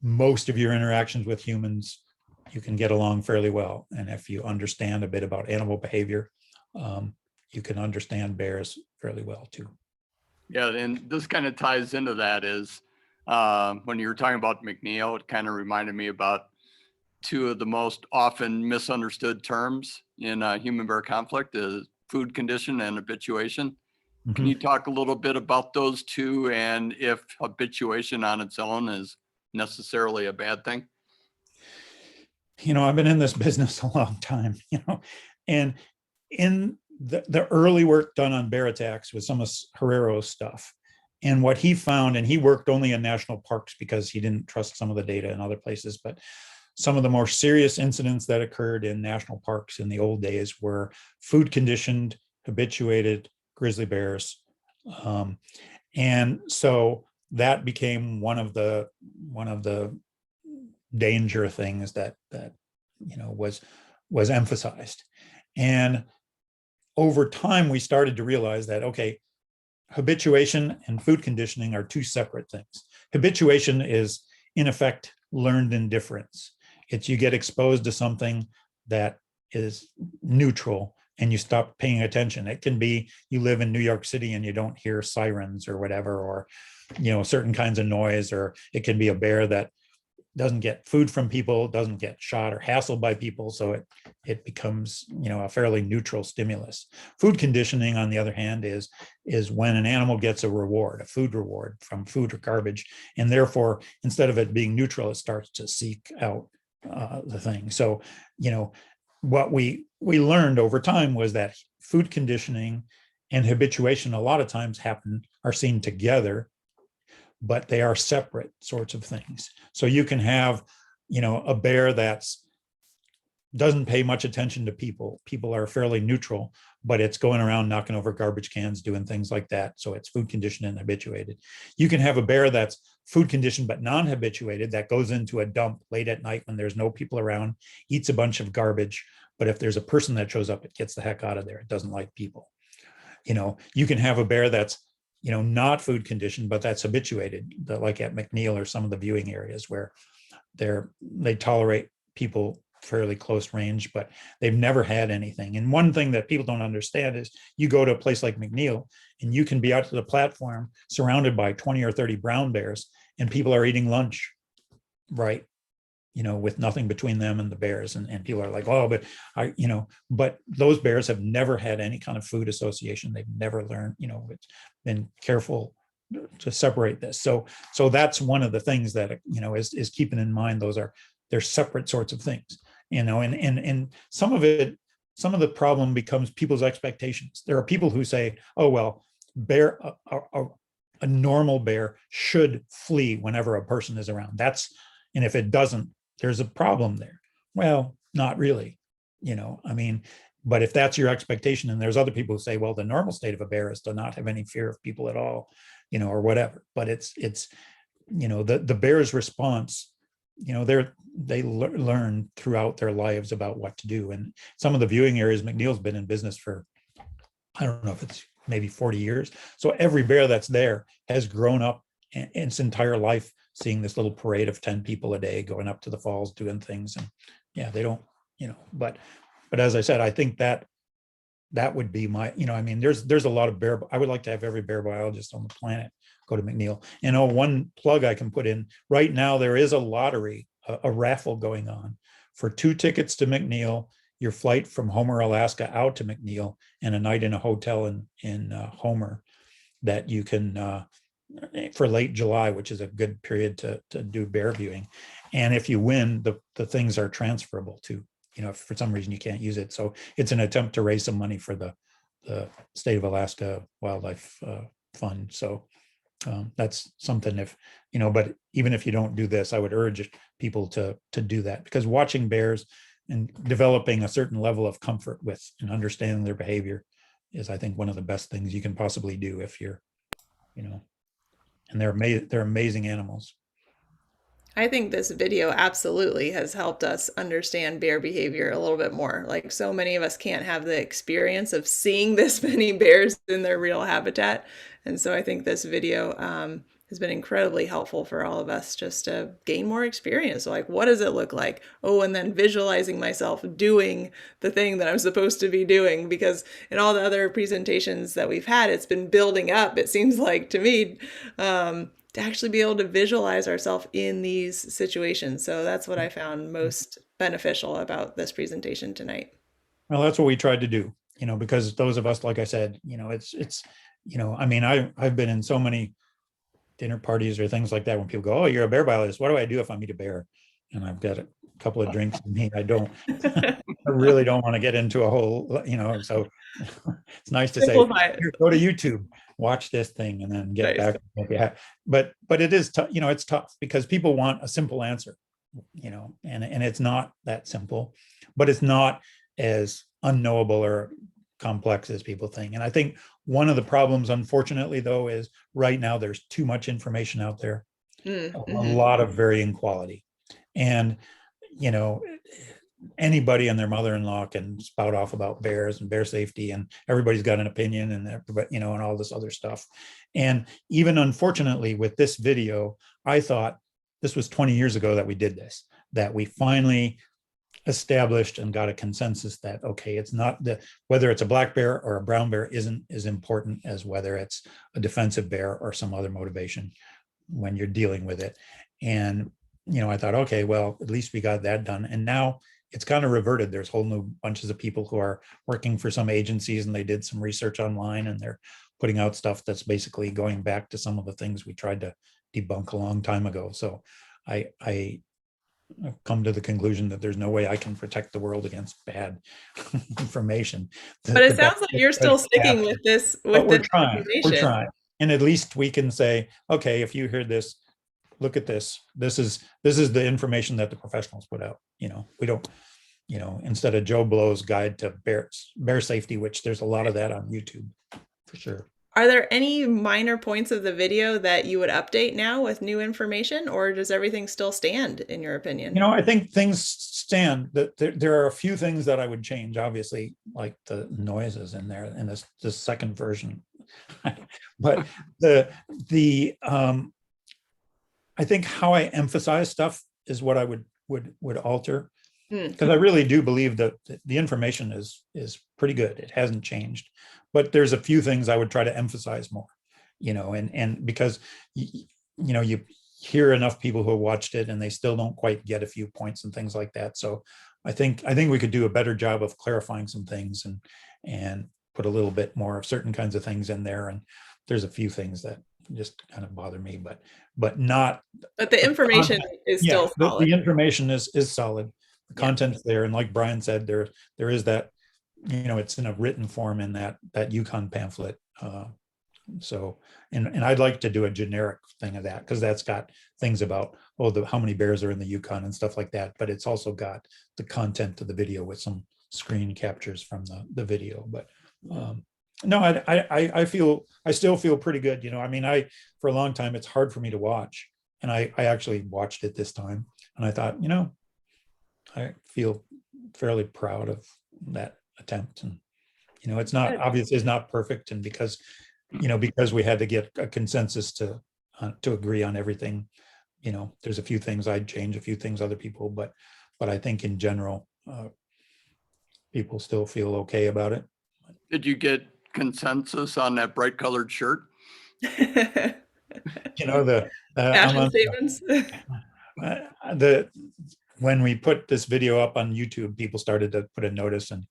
most of your interactions with humans, you can get along fairly well. And if you understand a bit about animal behavior, you can understand bears fairly well too. Yeah, and this kind of ties into that is when you were talking about McNeil, it kind of reminded me about two of the most often misunderstood terms in human bear conflict is food condition and habituation. Can Mhm. you talk a little bit about those two and if habituation on its own is necessarily a bad thing? I've been in this business a long time, and in the early work done on bear attacks was some of Herrero's stuff. And what he found, and he worked only in national parks because he didn't trust some of the data in other places, but some of the more serious incidents that occurred in national parks in the old days were food conditioned, habituated grizzly bears. And so that became one of the danger things that was emphasized. And over time, we started to realize that, okay, habituation and food conditioning are two separate things. Habituation is, in effect, learned indifference. It's you get exposed to something that is neutral and you stop paying attention. It can be you live in New York City and you don't hear sirens or whatever, or certain kinds of noise, or it can be a bear that doesn't get food from people, doesn't get shot or hassled by people, so it becomes a fairly neutral stimulus. Food conditioning, on the other hand, is when an animal gets a reward, a food reward from food or garbage, and therefore instead of it being neutral, it starts to seek out the thing. So what we learned over time was that food conditioning and habituation a lot of times are seen together, but they are separate sorts of things. So you can have, a bear that's doesn't pay much attention to people. People are fairly neutral, but it's going around knocking over garbage cans, doing things like that. So it's food conditioned and habituated. You can have a bear that's food conditioned but non-habituated, that goes into a dump late at night when there's no people around, eats a bunch of garbage. But if there's a person that shows up, it gets the heck out of there. It doesn't like people. You can have a bear that's not food conditioned, but that's habituated, like at McNeil or some of the viewing areas where they tolerate people fairly close range, but they've never had anything. And one thing that people don't understand is you go to a place like McNeil and you can be out to the platform surrounded by 20 or 30 brown bears and people are eating lunch, right? With nothing between them and the bears. And people are like, oh, but those bears have never had any kind of food association. They've never learned, it's been careful to separate this. So that's one of the things that, is keeping in mind, they're separate sorts of things, and some of the problem becomes people's expectations. There are people who say, oh, well, a normal bear should flee whenever a person is around. And if it doesn't, there's a problem there. Well, not really, but if that's your expectation, and there's other people who say, well, the normal state of a bear is to not have any fear of people at all, or whatever. But it's the bear's response, they learn throughout their lives about what to do. And some of the viewing areas, McNeil's been in business for, I don't know if it's maybe 40 years. So every bear that's there has grown up in its entire life seeing this little parade of 10 people a day going up to the falls doing things. And yeah, they don't, but as I said, I think that would be my, there's a lot of bear. I would like to have every bear biologist on the planet go to McNeil. And one plug I can put in right now, there is a lottery, a raffle going on for 2 tickets to McNeil, your flight from Homer, Alaska out to McNeil, and a night in a hotel in Homer that you can, for late July, which is a good period to do bear viewing. And if you win, the things are transferable to, if for some reason you can't use it. So it's an attempt to raise some money for the State of Alaska Wildlife Fund. So that's something, but even if you don't do this, I would urge people to do that, because watching bears and developing a certain level of comfort with and understanding their behavior is, I think, one of the best things you can possibly do if you're, and they're amazing animals. I think this video absolutely has helped us understand bear behavior a little bit more. Like, so many of us can't have the experience of seeing this many bears in their real habitat. And so I think this video has been incredibly helpful for all of us just to gain more experience. So like, what does it look like? Oh, and then visualizing myself doing the thing that I'm supposed to be doing, because in all the other presentations that we've had, it's been building up, it seems like to me, to actually be able to visualize ourselves in these situations. So that's what I found most beneficial about this presentation tonight. Well, that's what we tried to do, because those of us, like I said, I mean, I've been in so many dinner parties or things like that when people go, "Oh, you're a bear biologist. What do I do if I meet a bear?" And I've got a couple of drinks in me. I really don't want to get into a whole, so it's nice to say, Simplify it. "Here, go to YouTube, watch this thing, and then get Nice. back. Yeah. But it is tough, it's tough because people want a simple answer, and it's not that simple, but it's not as unknowable or complex as people think. And I think one of the problems, unfortunately, though, is right now there's too much information out there, a Mm-hmm. lot of varying quality. And, you know, anybody and their mother-in-law can spout off about bears and bear safety, and everybody's got an opinion, and and all this other stuff. And even unfortunately with this video, I thought this was 20 years ago that we did this, that we finally established and got a consensus that, okay, it's not whether it's a black bear or a brown bear isn't as important as whether it's a defensive bear or some other motivation when you're dealing with it. And, I thought, okay, well, at least we got that done. And now it's kind of reverted. There's whole new bunches of people who are working for some agencies, and they did some research online, and they're putting out stuff that's basically going back to some of the things we tried to debunk a long time ago. So I've come to the conclusion that there's no way I can protect the world against bad information. But it sounds like you're still sticking with this, but we're information. trying. And at least we can say, okay, if you hear this, look at this. This is the information that the professionals put out. We don't, instead of Joe Blow's guide to bear safety, which there's a lot of that on YouTube for sure. Are there any minor points of the video that you would update now with new information, or does everything still stand in your opinion? I think things stand. That there are a few things that I would change, obviously, like the noises in there in this second version. But I think how I emphasize stuff is what I would alter, because I really do believe that the information is pretty good. It hasn't changed, but there's a few things I would try to emphasize more, and because you hear enough people who have watched it and they still don't quite get a few points and things like that. So I think we could do a better job of clarifying some things and put a little bit more of certain kinds of things in there. And there's a few things that just kind of bother me, but not. But the information is still solid. The information is solid. The content's there, and like Brian said, there is that, it's in a written form in that Yukon pamphlet. So, and I'd like to do a generic thing of that, because that's got things about how many bears are in the Yukon and stuff like that. But it's also got the content of the video with some screen captures from the video. But no, I still feel pretty good. I mean, for a long time, it's hard for me to watch. And I actually watched it this time, and I thought, I feel fairly proud of that attempt. And, it's not, obviously it's not perfect. And because we had to get a consensus to agree on everything, there's a few things I'd change, a few things other people, but I think in general, people still feel okay about it. Did you get consensus on that bright colored shirt? Fashion statements. When we put this video up on YouTube, people started to put a notice, and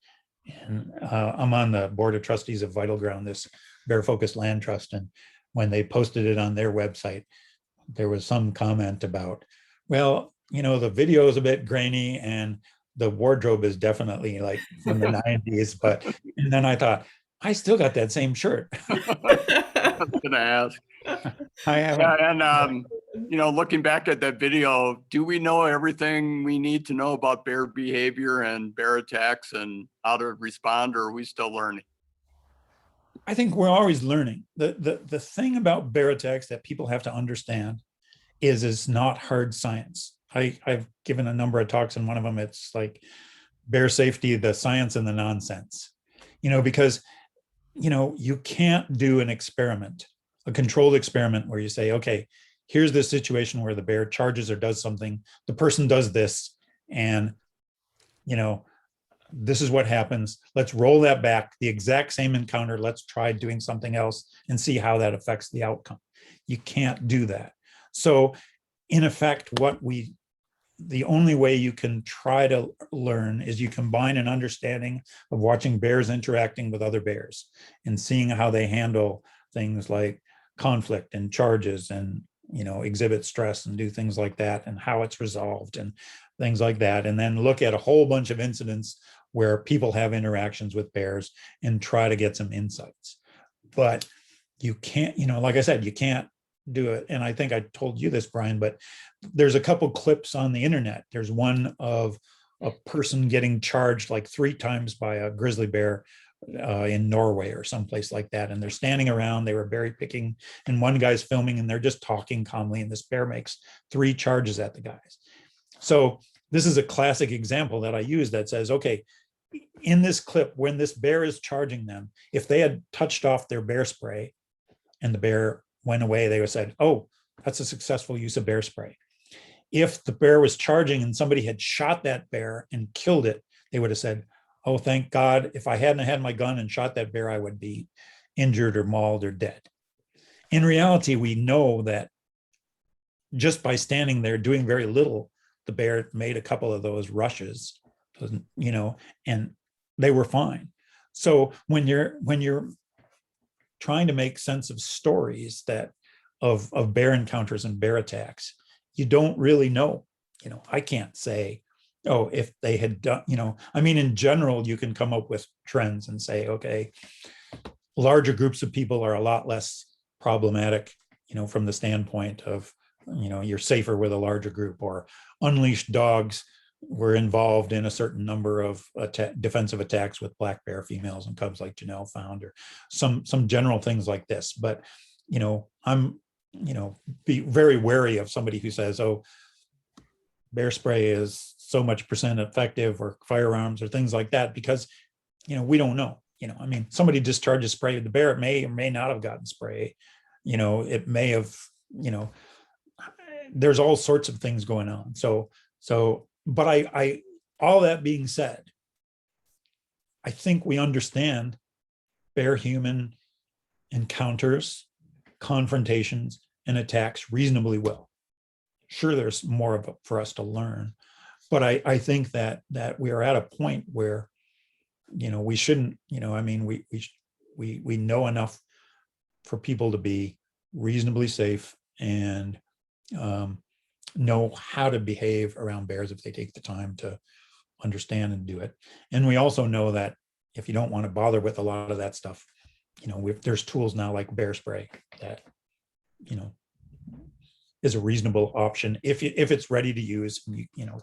I'm on the board of trustees of Vital Ground, this bear focused land trust. And when they posted it on their website, there was some comment about, well, the video is a bit grainy and the wardrobe is definitely like from the 90s. And then I thought, I still got that same shirt. I was gonna ask. I haven't. Yeah, and looking back at that video, do we know everything we need to know about bear behavior and bear attacks and how to respond, or are we still learning? I think we're always learning. The thing about bear attacks that people have to understand is it's not hard science. I've given a number of talks, and one of them, it's like bear safety, the science and the nonsense, because you can't do an experiment, a controlled experiment where you say, okay, here's this situation where the bear charges or does something, the person does this, and this is what happens. Let's roll that back, the exact same encounter. Let's try doing something else and see how that affects the outcome. You can't do that. So in effect, the only way you can try to learn is you combine an understanding of watching bears interacting with other bears and seeing how they handle things like conflict and charges and, exhibit stress and do things like that and how it's resolved and things like that. And then look at a whole bunch of incidents where people have interactions with bears and try to get some insights. But you can't, like I said, you can't do it. And I think I told you this, Brian, but there's a couple clips on the internet. There's one of a person getting charged like 3 times by a grizzly bear in Norway or someplace like that. And they're standing around, they were berry picking, and one guy's filming and they're just talking calmly. And this bear makes 3 charges at the guys. So this is a classic example that I use that says, okay, in this clip, when this bear is charging them, if they had touched off their bear spray and the bear went away, they would have said, oh, that's a successful use of bear spray. If the bear was charging and somebody had shot that bear and killed it, they would have said, oh, thank God, if I hadn't had my gun and shot that bear, I would be injured or mauled or dead. In reality, we know that just by standing there doing very little, the bear made a couple of those rushes, and they were fine. So when you're trying to make sense of stories that of bear encounters and bear attacks, you don't really know. I can't say, oh, if they had done, in general, you can come up with trends and say, okay, larger groups of people are a lot less problematic, from the standpoint of, you're safer with a larger group, or unleashed dogs were involved in a certain number of defensive attacks with black bear females and cubs like Janelle found, or some general things like this. But, I'm, be very wary of somebody who says, oh, bear spray is so much percent effective, or firearms or things like that, because, we don't know. Somebody discharges spray at the bear, it may or may not have gotten spray. It may have, there's all sorts of things going on. But I all that being said, I think we understand bear human encounters, confrontations, and attacks reasonably well. Sure, there's more of it for us to learn, but I think that we are at a point where, we shouldn't, we know enough for people to be reasonably safe and know how to behave around bears if they take the time to understand and do it. And we also know that if you don't want to bother with a lot of that stuff, there's tools now like bear spray that, is a reasonable option if it's ready to use,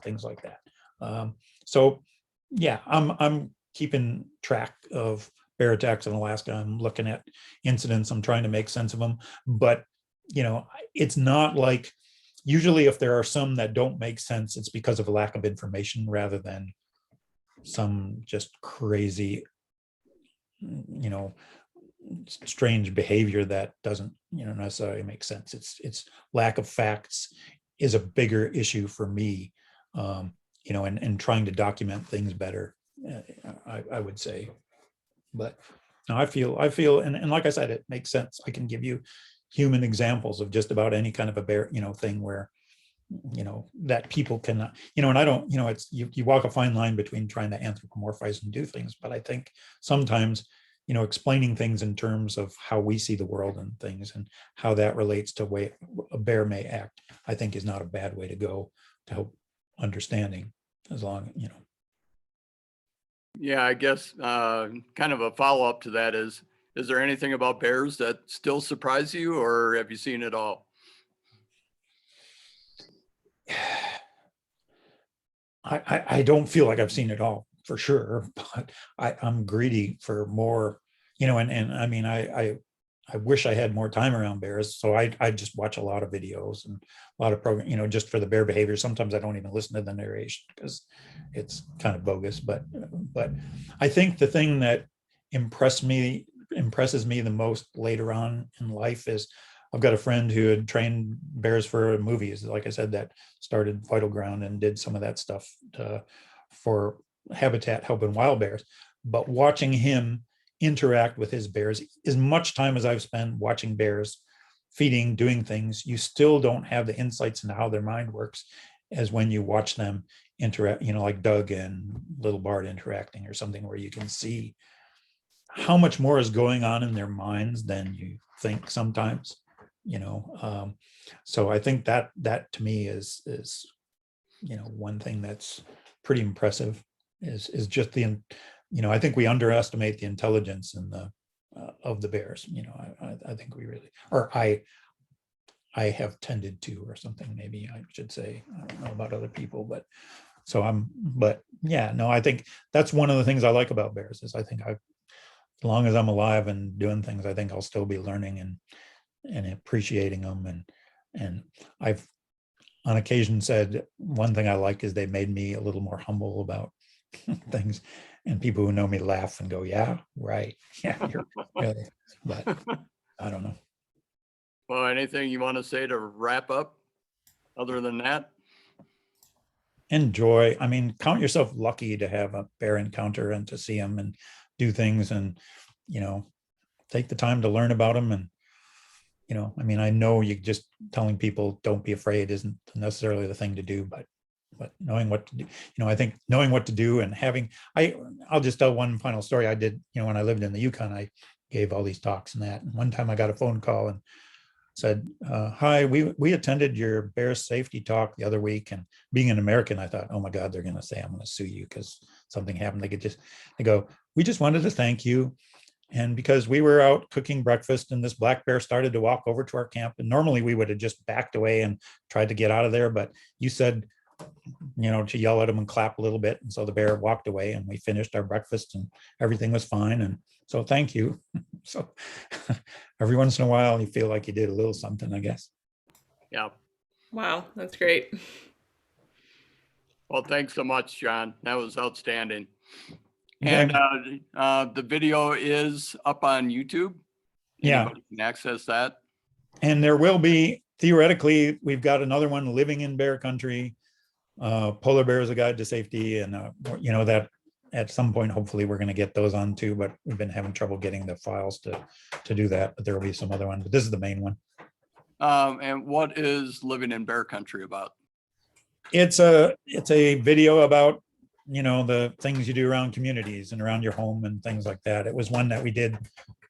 things like that. So yeah, I'm keeping track of bear attacks in Alaska. I'm looking at incidents. I'm trying to make sense of them, but it's not like, usually if there are some that don't make sense, it's because of a lack of information rather than some just crazy, strange behavior that doesn't, necessarily make sense. It's lack of facts is a bigger issue for me, and trying to document things better, I would say. But no, I feel, and like I said, it makes sense. I can give you human examples of just about any kind of a bear, thing where, that people can, and I don't, it's, you walk a fine line between trying to anthropomorphize and do things, but I think sometimes, explaining things in terms of how we see the world and things and how that relates to way a bear may act, I think is not a bad way to go to help understanding, as long, Yeah, I guess kind of a follow-up to that is there anything about bears that still surprise you, or have you seen it all? I don't feel like I've seen it all for sure, but I'm greedy for more, and I wish I had more time around bears. So I just watch a lot of videos and a lot of program, just for the bear behavior. Sometimes I don't even listen to the narration because it's kind of bogus, but I think the thing that impresses me the most later on in life is I've got a friend who had trained bears for movies. Like I said, that started Vital Ground and did some of that stuff for habitat helping wild bears. But watching him interact with his bears, as much time as I've spent watching bears feeding, doing things, you still don't have the insights into how their mind works as when you watch them interact, like Doug and little Bart interacting or something, where you can see how much more is going on in their minds than you think sometimes, so I think that to me is one thing that's pretty impressive is just I think we underestimate the intelligence in the of the bears. I think we really, or I have tended to, or something, maybe I should say. I don't know about other people, but yeah, no, I think that's one of the things I like about bears is I think as long as I'm alive and doing things, I think I'll still be learning and appreciating them. And I've on occasion said one thing I like is they made me a little more humble about things, and people who know me laugh and go, yeah, right. Yeah, you're really, but I don't know. Well, anything you want to say to wrap up other than that? Enjoy. I mean, count yourself lucky to have a bear encounter and to see them and do things and, take the time to learn about them. And, I mean, I know you just telling people don't be afraid isn't necessarily the thing to do, but knowing what to do, I think knowing what to do and I'll just tell one final story. I did, when I lived in the Yukon, I gave all these talks and that. And one time I got a phone call and said, hi, we attended your bear safety talk the other week. And being an American, I thought, oh my God, they're going to say I'm going to sue you because something happened. They go, we just wanted to thank you. And because we were out cooking breakfast and this black bear started to walk over to our camp, and normally we would have just backed away and tried to get out of there. But you said, to yell at him and clap a little bit. And so the bear walked away and we finished our breakfast and everything was fine. And so thank you. So every once in a while you feel like you did a little something, I guess. Yeah. Wow, that's great. Well, thanks so much, John. That was outstanding. Okay. And the video is up on YouTube. Yeah. Anybody can access that. And there will be, theoretically, we've got another one, Living in Bear Country, Polar Bears, A Guide to Safety. And, that at some point, hopefully we're going to get those on too, but we've been having trouble getting the files to do that. But there will be some other one, but this is the main one. And what is Living in Bear Country about? It's a video about, the things you do around communities and around your home and things like that. It was one that we did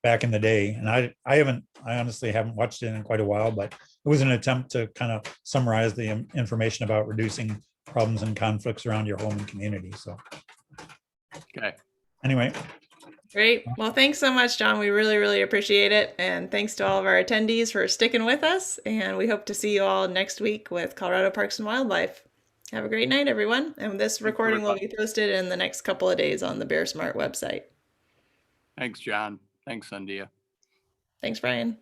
back in the day. And I honestly haven't watched it in quite a while, but it was an attempt to kind of summarize the information about reducing problems and conflicts around your home and community. So Okay. anyway. Great. Well, thanks so much, John. We really, really appreciate it. And thanks to all of our attendees for sticking with us. And we hope to see you all next week with Colorado Parks and Wildlife. Have a great night, everyone. And this recording will be posted in the next couple of days on the Bear Smart website. Thanks, John. Thanks, Sandia. Thanks, Brian.